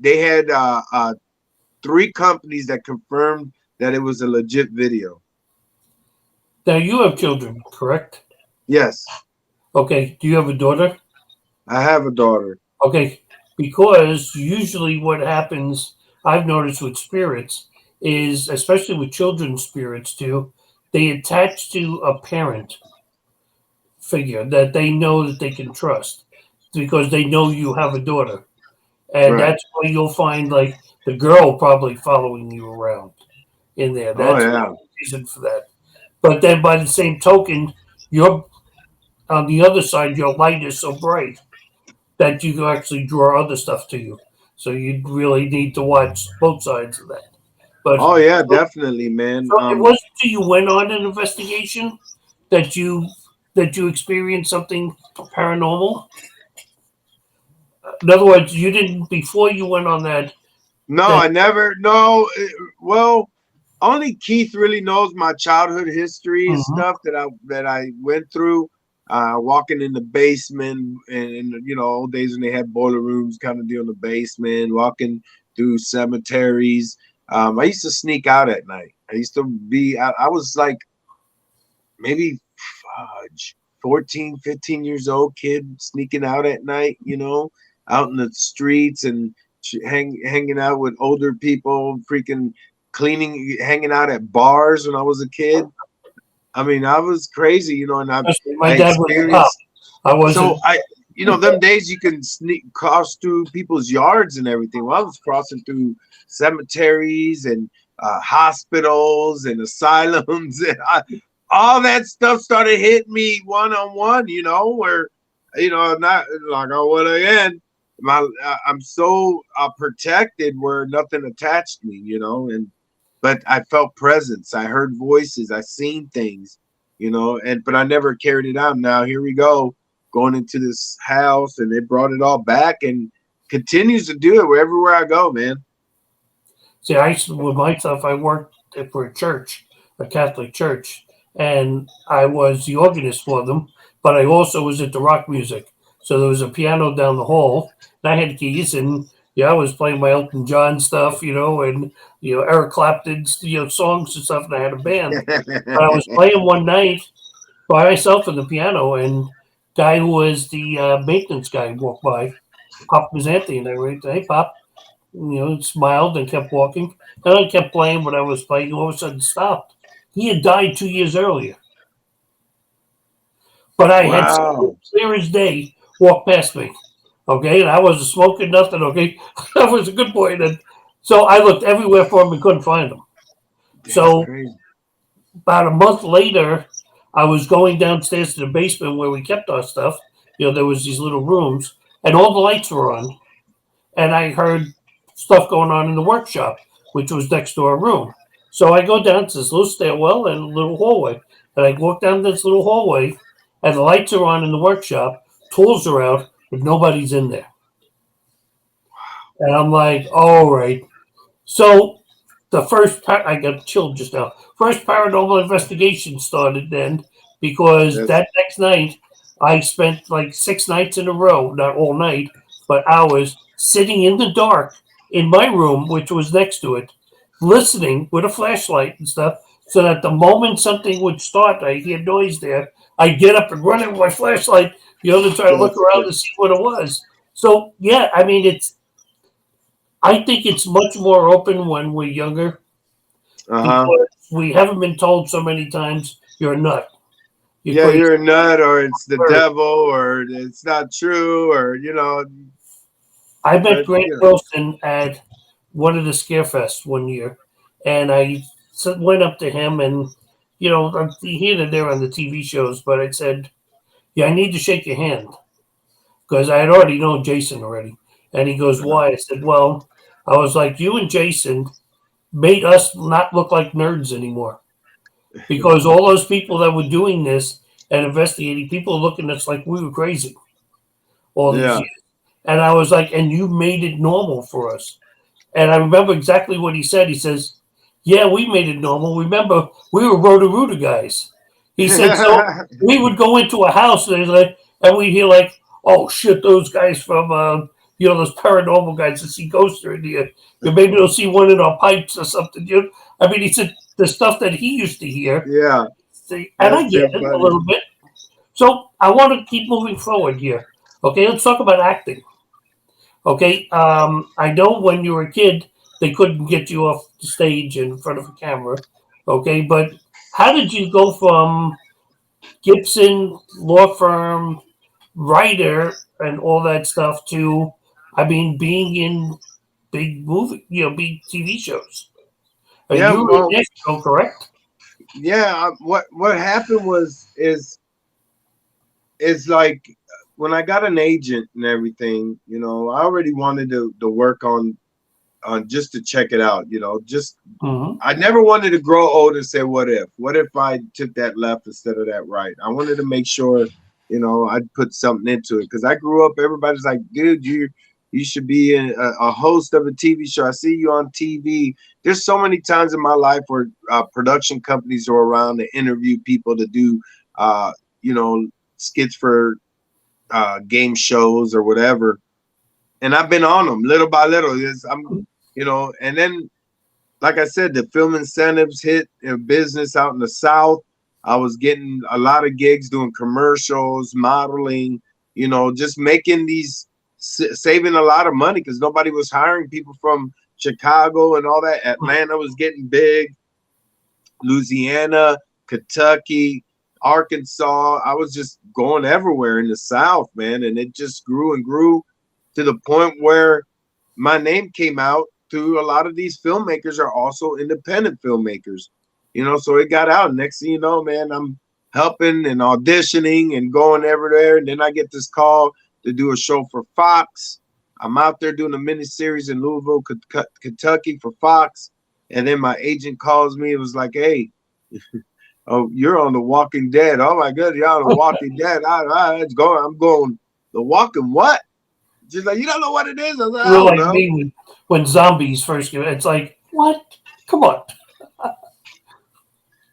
3 companies that confirmed that it was a legit video. Now, you have children, correct? Yes. Okay. Do you have a daughter? I have a daughter. Okay. Because usually what happens, I've noticed with spirits, is, especially with children's spirits too, they attach to a parent figure that they know that they can trust because they know you have a daughter. And that's why you'll find like the girl probably following you around in there. That's the reason for that. But then by the same token, you're on the other side, your light is so bright that you can actually draw other stuff to you. So you really need to watch both sides of that. But definitely, man. So it wasn't until you went on an investigation that you experienced something paranormal? In other words, you didn't before you went on that. No, That I never. No, well, only Keith really knows my childhood history and Mhm. stuff that I went through. Walking in the basement, and you know, old days when they had boiler rooms, kind of deal in the basement. Walking through cemeteries. I used to sneak out at night. I used to be. I was like maybe fudge 14, 15 years old kid sneaking out at night, you know, out in the streets and hanging out with older people, freaking cleaning, hanging out at bars when I was a kid. I mean, I was crazy, you know, and my I dad was a cop. experienced. I So wasn't. you know, them days you can sneak cross through people's yards and everything. Well, I was crossing through cemeteries and hospitals and asylums, and all that stuff started hitting me one on one. You know, where you know, not like I would again. I'm so protected where nothing attached me. You know, and but I felt presence. I heard voices. I seen things. You know, and but I never carried it out. Now here we go going into this house, and they brought it all back and continues to do it everywhere I go, man. See, I used to, with my stuff, I worked for a church, a Catholic church, and I was the organist for them, but I also was into rock music. So there was a piano down the hall, and I had keys, and yeah, I was playing my Elton John stuff, and Eric Clapton's songs and stuff, and I had a band. But I was playing one night by myself on the piano, and guy who was the maintenance guy walked by, Pop was Anthony, and I went, "Hey, Pop," smiled and kept walking. And I kept playing what I was playing. All of a sudden, stopped. He had died 2 years earlier, but I had Wow. clear as day walk past me. Okay, and I wasn't smoking nothing. Okay, I was a good boy. And so I looked everywhere for him and couldn't find him. That's So crazy. about a month later, I was going downstairs to the basement where we kept our stuff. There was these little rooms, and all the lights were on, and I heard stuff going on in the workshop, which was next to our room. So I go down to this little stairwell and a little hallway, and I walk down this little hallway, and the lights are on in the workshop, tools are out, but nobody's in there. And I'm like, all right. So I got chilled just now. First paranormal investigation started then because That's that next night I spent like 6 nights in a row, not all night, but hours sitting in the dark in my room, which was next to it, listening with a flashlight and stuff, so that the moment something would start, I hear noise there, I'd get up and run in with my flashlight, to try to look that's around good. to see what it was. So yeah, I mean I think it's much more open when we're younger Uh-huh. because we haven't been told so many times you're a nut, you're Yeah, crazy. you're a nut, or it's the devil, or it's not true, or you know, I met but Grant you know. Wilson at one of the Scarefests one year, and I went up to him and here and there on the TV shows, but I said, "Yeah, I need to shake your hand," because I had already known Jason already, and he goes, "Why?" I said, "Well, I was like, you and Jason made us not look like nerds anymore." Because all those people that were doing this and investigating, people looking at us like we were crazy all these Yeah. years. And I was like, and you made it normal for us. And I remember exactly what he said. He says, "Yeah, we made it normal. Remember, we were Roto-Rooter guys." He said, "So we would go into a house and we'd hear like, oh shit, those guys from those paranormal guys that see ghosts are in here. Maybe they'll see one in our pipes or something." I mean, he said the stuff that he used to hear. Yeah, See, and I that's get too it a funny. little bit. So I want to keep moving forward here. Okay, let's talk about acting. Okay, I know when you were a kid, they couldn't get you off the stage in front of a camera. Okay, but how did you go from Gibson law firm writer and all that stuff to, I mean, being in big movie, big TV shows? Yeah, You were in well, Nashville, correct? yeah. What happened is like when I got an agent and everything, you know, I already wanted to work on just to check it out, you know, just Mm-hmm. I never wanted to grow old and say, what if I took that left instead of that right? I wanted to make sure you know, I'd put something into it because I grew up. Everybody's like, dude, you should be a host of a TV show. I see you on TV. There's so many times in my life where production companies are around to interview people to do, you know, skits for game shows or whatever, and I've been on them little by little. You know, and then like I said, the film incentives hit in business out in the South. I was getting a lot of gigs doing commercials, modeling, you know, just making these, saving a lot of money because nobody was hiring people from Chicago and all that. Atlanta was getting big, Louisiana, Kentucky, Arkansas. I was just going everywhere in the South, man. And it just grew and grew to the point where my name came out through a lot of these filmmakers are also independent filmmakers, you know, so it got out. Next thing you know, man, I'm helping and auditioning and going everywhere. And then I get this call to do a show for Fox. I'm out there doing a miniseries in Louisville, Kentucky for Fox. And then my agent calls me. It was like, hey, oh, you're on The Walking Dead. Oh my God, you're on The Walking Dead. It's going. I'm going. The Walking what? She's like, you don't know what it is? I was like, I You're don't like know. me when zombies first came. It's like, what? Come on.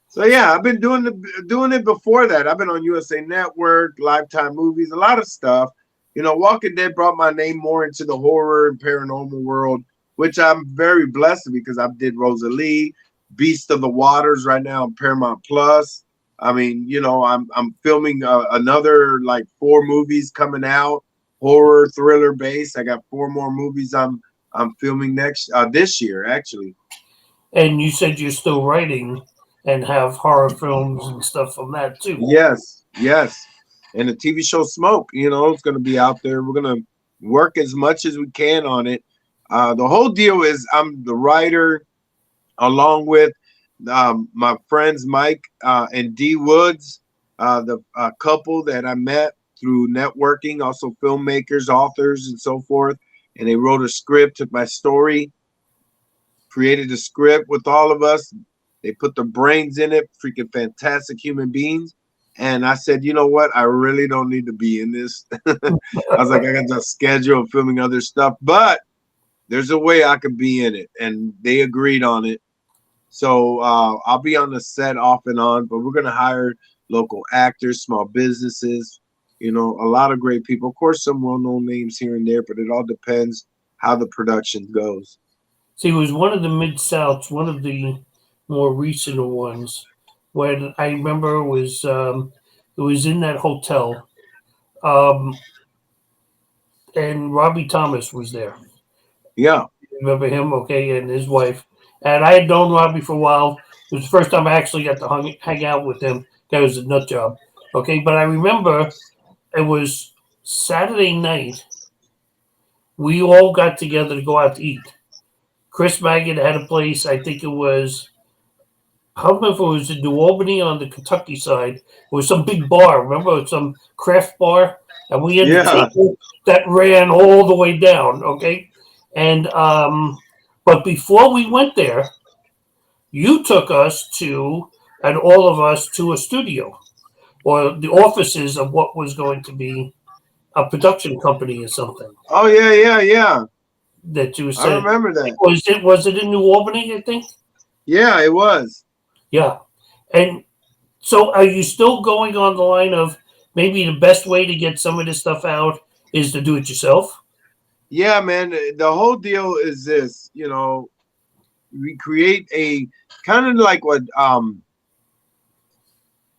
So yeah, I've been doing it before that. I've been on USA Network, Lifetime Movies, a lot of stuff. You know, Walking Dead brought my name more into the horror and paranormal world, which I'm very blessed because I did Rosalie, Beast of the Waters right now on Paramount Plus. I mean, you know, I'm filming another like 4 movies coming out, horror thriller based. I got 4 more movies I'm filming this year actually. And you said you're still writing and have horror films and stuff from that too. Yes, yes. And the TV show Smoke, you know, it's going to be out there. We're going to work as much as we can on it. The whole deal is I'm the writer along with my friends Mike and D Woods, the couple that I met through networking, also filmmakers, authors, and so forth. And they wrote a script, took my story, created a script with all of us. They put their brains in it, freaking fantastic human beings. And I said, you know what? I really don't need to be in this. I was like, I got a schedule of filming other stuff, but there's a way I could be in it. And they agreed on it. So I'll be on the set off and on, but we're going to hire local actors, small businesses, you know, a lot of great people. Of course, some well-known names here and there, but it all depends how the production goes. See, it was one of the Mid-Souths, one of the more recent ones, when I remember it was in that hotel, um, and Robbie Thomas was there. Yeah. Remember him? Okay, and his wife. And I had known Robbie for a while. It was the first time I actually got to hang out with him. That was a nut job. Okay, but I remember it was Saturday night. We all got together to go out to eat. Chris Maggot had a place. I think it was, I don't know if it was in New Albany on the Kentucky side. It was some big bar. Remember, some craft bar, and we had the Yeah. table that ran all the way down. Okay, and but before we went there, you took us to, and all of us to a studio or the offices of what was going to be a production company or something Oh yeah, yeah, yeah. that you I said. remember that. Was it in New Albany? I think. Yeah, it was. Yeah, and so are you still going on the line of maybe the best way to get some of this stuff out is to do it yourself? Yeah, man. The whole deal is this, you know, we create a kind of like what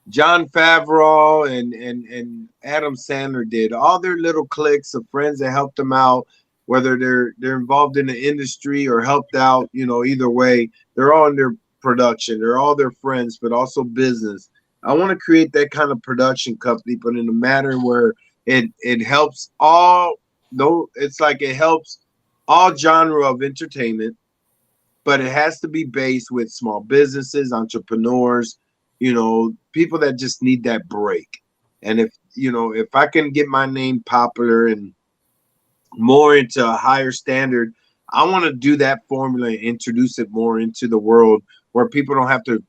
John Favreau and Adam Sandler did. All their little cliques of friends that helped them out, whether they're involved in the industry or helped out, you know, either way, they're all in their production. They're all their friends, but also business. I want to create that kind of production company, but in a manner where it helps all. No, it's like it helps all genre of entertainment, but it has to be based with small businesses, entrepreneurs, you know, people that just need that break. And if, you know, if I can get my name popular and more into a higher standard, I want to do that formula and introduce it more into the world where people don't have to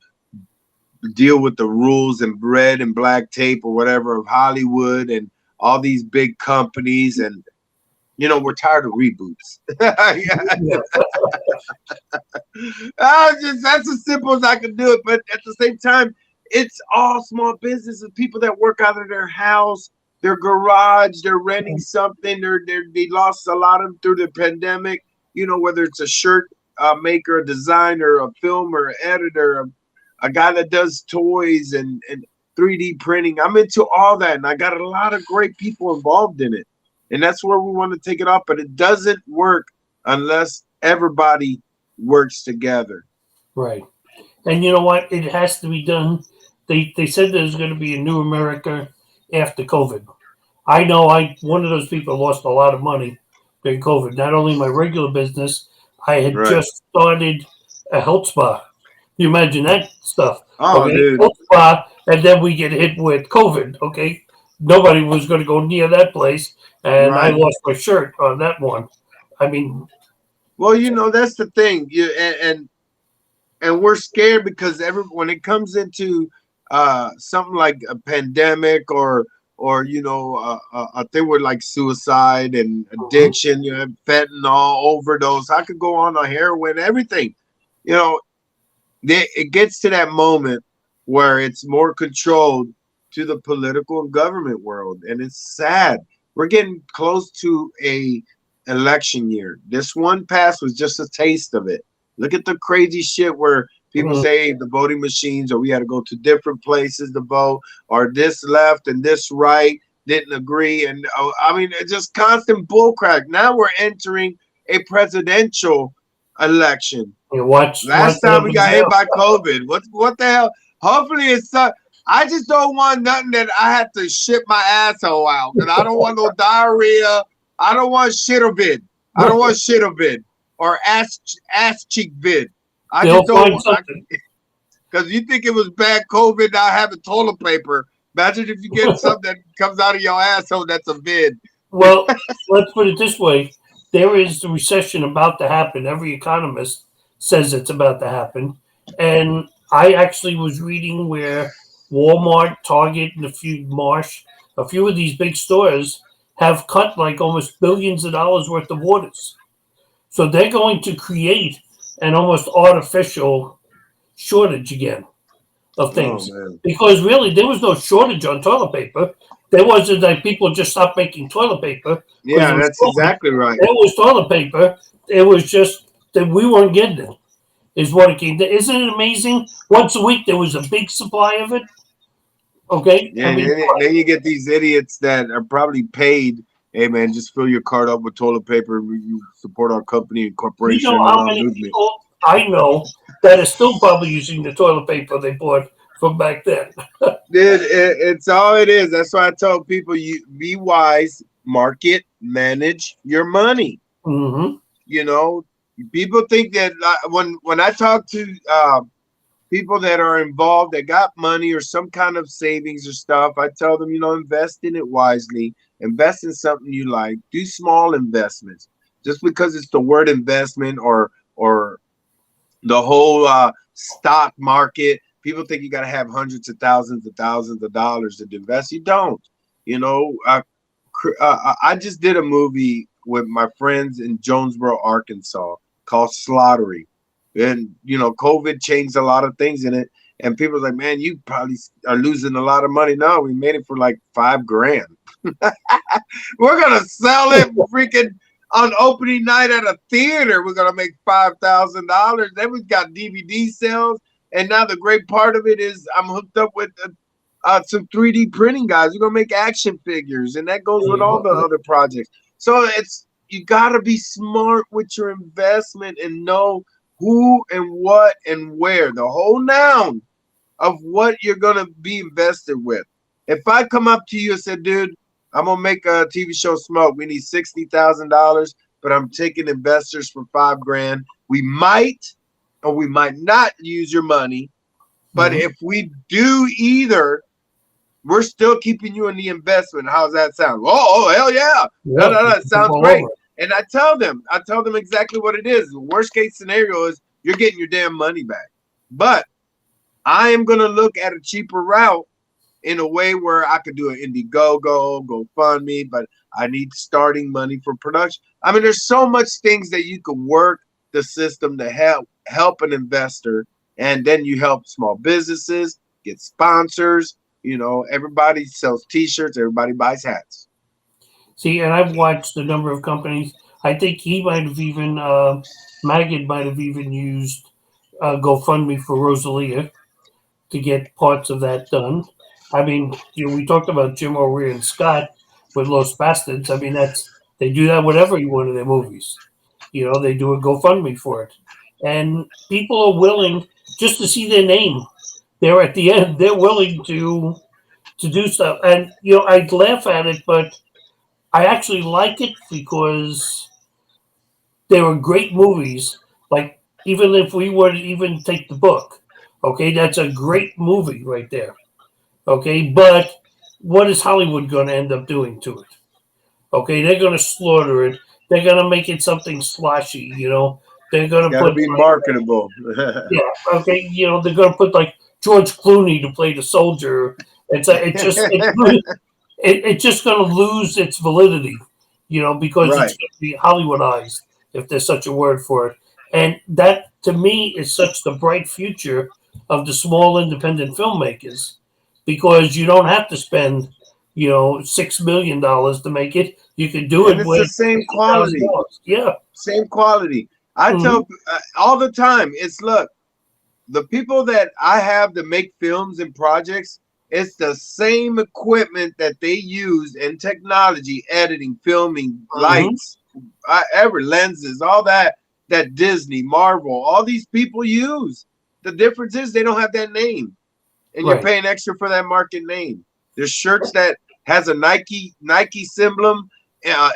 deal with the rules and red and black tape or whatever of Hollywood and all these big companies. And we're tired of reboots. Yeah. That's as simple as I can do it. But at the same time, it's all small businesses, people that work out of their house, their garage, they're renting something. They lost a lot of them through the pandemic. Whether it's a shirt maker, a designer, a filmer, an editor, a guy that does toys and 3D printing. I'm into all that, and I got a lot of great people involved in it. And that's where we want to take it off. But it doesn't work unless everybody works together. Right. And you know what? It has to be done. They said there's going to be a new America after COVID. I know one of those people lost a lot of money during COVID. Not only my regular business, I had just started a health spa. You imagine that stuff. Oh, okay? dude. Health spa, and then we get hit with COVID. Okay. Nobody was going to go near that place. And I lost my shirt on that one. I mean, well, that's the thing. And we're scared because when it comes into something like a pandemic or a thing with like suicide and addiction, fentanyl, overdose, I could go on heroin, everything. It gets to that moment where it's more controlled to the political and government world, and it's sad. We're getting close to a election year. This one pass was just a taste of it. Look at the crazy shit where people say, hey, the voting machines, or we had to go to different places to vote, or this left and this right didn't agree. And it's just constant bullcrap. Now we're entering a presidential election. Last time we got hit by COVID. What the hell? Hopefully it's I just don't want nothing that I have to shit my asshole out. And I don't want no diarrhea. I don't want shit or vid. I don't want shit or vid. Or ass cheek vid. I just don't want, because you think it was bad COVID not having toilet paper. Imagine if you get something that comes out of your asshole that's a vid. Well, let's put it this way. There is a recession about to happen. Every economist says it's about to happen. And I actually was reading where Walmart, Target, and a few of these big stores have cut like almost billions of dollars worth of orders. So they're going to create an almost artificial shortage again of things. Because really, there was no shortage on toilet paper. There wasn't like people just stopped making toilet paper. Yeah, that's exactly right. There was toilet paper. It was just that we weren't getting it, is what it came to. Isn't it amazing? Once a week, there was a big supply of it. Okay? Yeah, then you get these idiots that are probably paid. Hey, man, just fill your card up with toilet paper. You support our company and corporation. You know how many people I know that are still probably using the toilet paper they bought from back then. Dude, it's all it is. That's why I tell people, you be wise, market, manage your money. People think that when I talk to people that are involved, that got money or some kind of savings or stuff, I tell them, invest in it wisely. Invest in something you like. Do small investments. Just because it's the word investment or the whole stock market, people think you got to have hundreds of thousands of dollars to invest. You don't. I just did a movie with my friends in Jonesboro, Arkansas, called Slaughtery. And COVID changed a lot of things in it. And people are like, man, you probably are losing a lot of money. No, we made it for like $5,000. We're gonna sell it freaking on opening night at a theater. We're gonna make $5,000. Then we've got DVD sales, and now the great part of it is I'm hooked up with some 3D printing guys. We're gonna make action figures, and that goes with all the other projects. So you gotta be smart with your investment and know who and what and where. The whole noun of what you're gonna be invested with. If I come up to you and said, dude, I'm gonna make a TV show Smoke. We need $60,000, but I'm taking investors for $5,000. We might or we might not use your money, but if we do either, we're still keeping you in the investment. How's that sound? Oh hell yeah! No, it sounds great. And I tell them exactly what it is. The worst case scenario is you're getting your damn money back. But I am going to look at a cheaper route in a way where I could do an Indiegogo, GoFundMe, but I need starting money for production. I mean, there's so much things that you can work the system to help an investor, and then you help small businesses get sponsors. You know, everybody sells T-shirts, everybody buys hats. See, and I've watched a number of companies. I think he might have even, Magid might have even used GoFundMe for Rosalia to get parts of that done. I mean, we talked about Jim O'Reilly and Scott with Los Bastards. I mean, they do that with every one of their movies. They do a GoFundMe for it, and people are willing just to see their name. They're at the end. They're willing to do stuff, and I'd laugh at it, but I actually like it because they were great movies. Like, even if we were to even take the book, okay, that's a great movie right there. Okay, but what is Hollywood going to end up doing to it? Okay, they're going to slaughter it. They're going to make it something sloshy. They're going It's to got to put be like, marketable. yeah, okay, they're going to put like George Clooney to play the soldier. It's just going to lose its validity, because it's Right. going to be Hollywoodized, if there's such a word for it. And that, to me, is such the bright future of the small independent filmmakers, because you don't have to spend, $6 million to make it. You can do And it it's the with same quality. $50,000. Yeah. Same quality. I Mm-hmm. tell all the time, it's look, the people that I have to make films and projects, it's the same equipment that they use in technology, editing, filming, Mm-hmm. lights, every lenses, all that Disney, Marvel, all these people use. The difference is they don't have that name, and you're Right. paying extra for that market name. There's shirts that has a Nike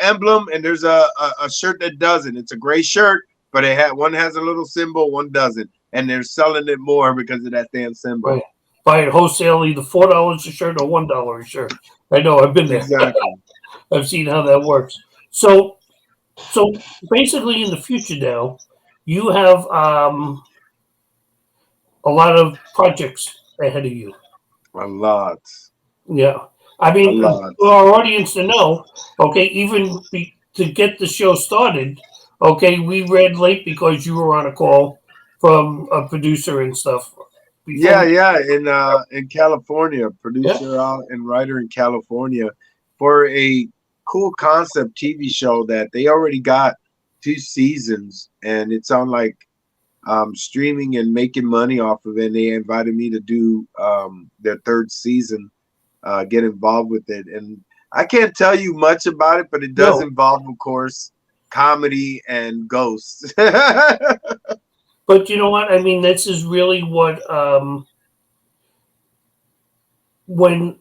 emblem, and there's a shirt that doesn't. It's a gray shirt, but one has a little symbol, one doesn't, and they're selling it more because of that damn symbol. Right. Buy it wholesale, either $4 a shirt or $1 a shirt. I know. I've been there. Exactly. I've seen how that works. So basically, in the future now, you have a lot of projects ahead of you. A lot. Yeah, I A mean, lot. for our audience to know, okay, to get the show started, okay, we read late because you were on a call from a producer and stuff. Before Yeah, we, yeah. In California, yeah, producer out and writer in California for a cool concept TV show that they already got 2 seasons, and it's on like streaming and making money off of it. And they invited me to do their third season, get involved with it. And I can't tell you much about it, but it does no, involve, of course, comedy and ghosts. but you know what? I mean, this is really what when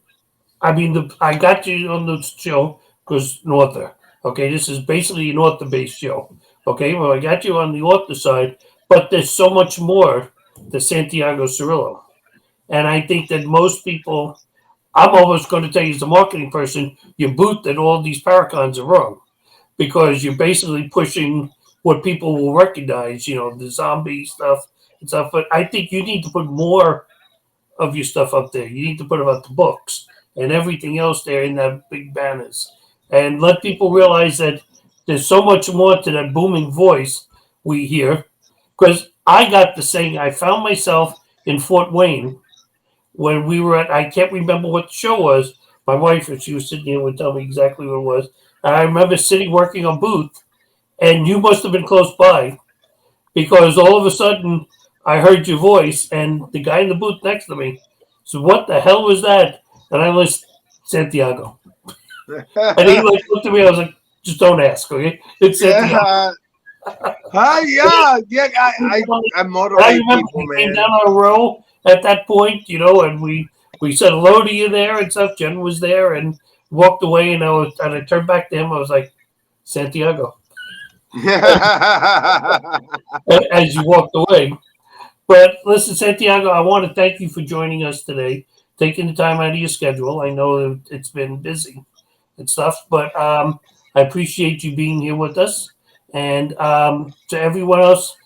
I got you on the show because Norther. Okay, this is basically an author-based show. Okay, well, I got you on the author side, but there's so much more to Santiago Cirilo, and I think that most people. I'm almost going to tell you, as a marketing person, you boot that all these paracons are wrong because you're basically pushing what people will recognize. The zombie stuff and stuff. But I think you need to put more of your stuff up there. You need to put about the books and everything else there in that big banners, and let people realize that there's so much more to that booming voice we hear. Because I got the saying, I found myself in Fort Wayne when we were at, I can't remember what the show was. My wife, if she was sitting here, would tell me exactly what it was. And I remember sitting working on booth, and you must have been close by because all of a sudden I heard your voice, and the guy in the booth next to me said, "What the hell was that?" And I was Santiago, and he like looked at me. I was like, "Just don't ask, okay? It's Santiago." Yeah. Hi, yeah, yeah. I I motivate remember people, we came man. down our row at that point, and we said hello to you there and stuff. Jen was there and walked away, and I turned back to him. I was like, Santiago, as you walked away. But listen, Santiago, I want to thank you for joining us today, taking the time out of your schedule. I know that it's been busy and stuff, but I appreciate you being here with us. And to everyone else,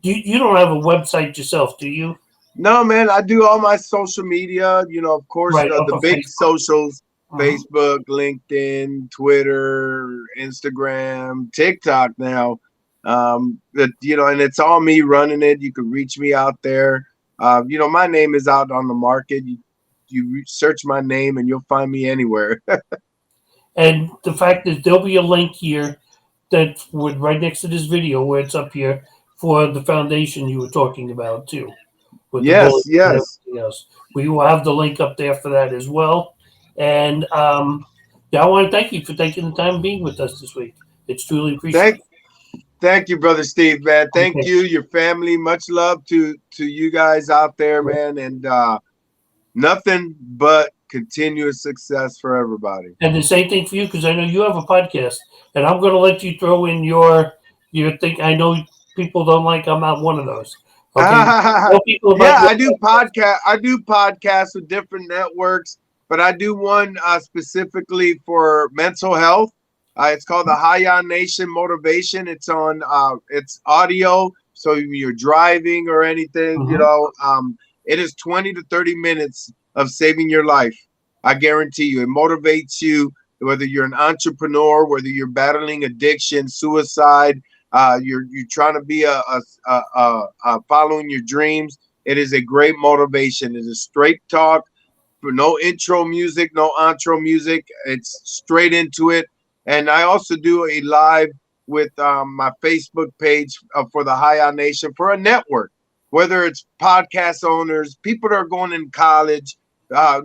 you don't have a website yourself, do you? No, man, I do all my social media. You know, of course, Right, off the of big Facebook. socials: Mhm. Facebook, LinkedIn, Twitter, Instagram, TikTok. Now, that you know, and it's all me running it. You can reach me out there. You know, my name is out on the market. You search my name and you'll find me anywhere. And the fact is, there'll be a link here that would right next to this video where it's up here for the foundation you were talking about too, with the Yes, bullet and yes. everything else. We will have the link up there for that as well. And yeah, I want to thank you for taking the time being with us this week. It's truly Thank appreciated. Thank you, brother Steve, man. Thank Okay. you, your family. Much love to you guys out there, man. And nothing but continuous success for everybody. And the same thing for you, because I know you have a podcast, and I'm going to let you throw in your thing. I know people don't like I'm not one of those. Okay, tell people about Yeah, your I do podcast. podcast. I do podcasts with different networks, but I do one specifically for mental health. It's called the High Nation Motivation. It's on. It's audio, so if you're driving or anything, you Mm-hmm. know. It is 20 to 30 minutes of saving your life. I guarantee you, it motivates you. Whether you're an entrepreneur, whether you're battling addiction, suicide, you're trying to be following your dreams. It is a great motivation. It is straight talk, no intro music, no outro music. It's straight into it. And I also do a live with my Facebook page for the High On Nation for a network, whether it's podcast owners, people that are going in college,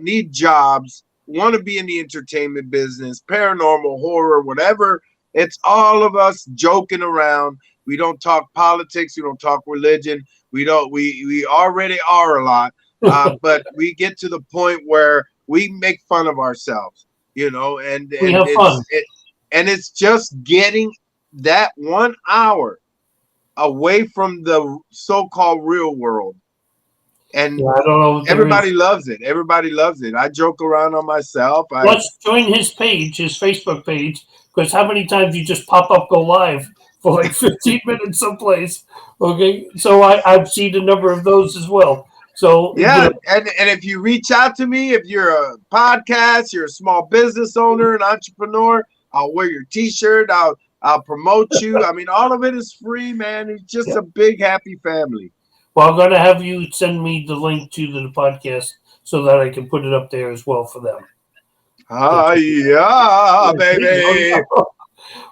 need jobs, want to be in the entertainment business, paranormal, horror, whatever. It's all of us joking around. We don't talk politics. We don't talk religion. We don't. We already are a lot, but we get to the point where we make fun of ourselves, you know, We and have fun. and it's just getting that 1 hour away from the so-called real world, Yeah, and I don't know if there is. everybody loves it. Everybody loves it. I joke around on myself. Let's join his page, his Facebook page, because how many times you just pop up, go live for like 15 minutes someplace? Okay, so I've seen a number of those as well. So Yeah, and if you reach out to me, if you're a podcast, you're a small business owner, an entrepreneur, I'll wear your T-shirt. I'll promote you. I mean, all of it is free, man. It's just yeah. a big happy family. Well, I'm going to have you send me the link to the podcast so that I can put it up there as well for them. Ah, yeah, baby.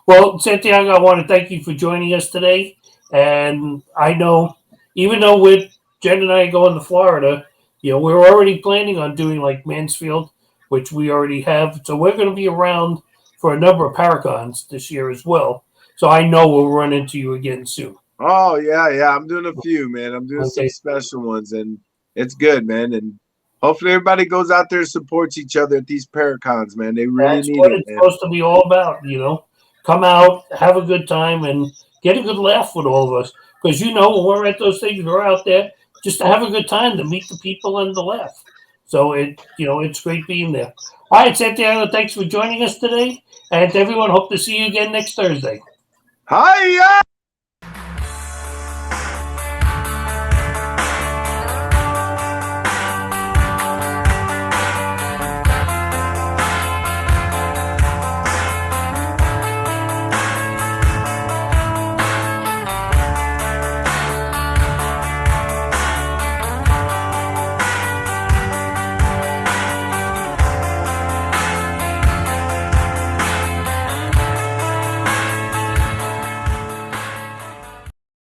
Well, Santiago, I want to thank you for joining us today. And I know, even though with Jen and I going to Florida, we're already planning on doing like Mansfield, which we already have. So we're going to be around for a number of Paracons this year as well. So I know we'll run into you again soon. Oh yeah, yeah. I'm doing a few, man. I'm doing some Okay. special ones, and it's good, man. And hopefully everybody goes out there and supports each other at these Paracons, man. They really That's need what it, it's man. supposed to be all about. Come out, have a good time, and get a good laugh with all of us. Because when we're at those things, we're out there just to have a good time, to meet the people and to laugh. So it's great being there. All right, Santiago, thanks for joining us today, and to everyone, hope to see you again next Thursday. Hiya!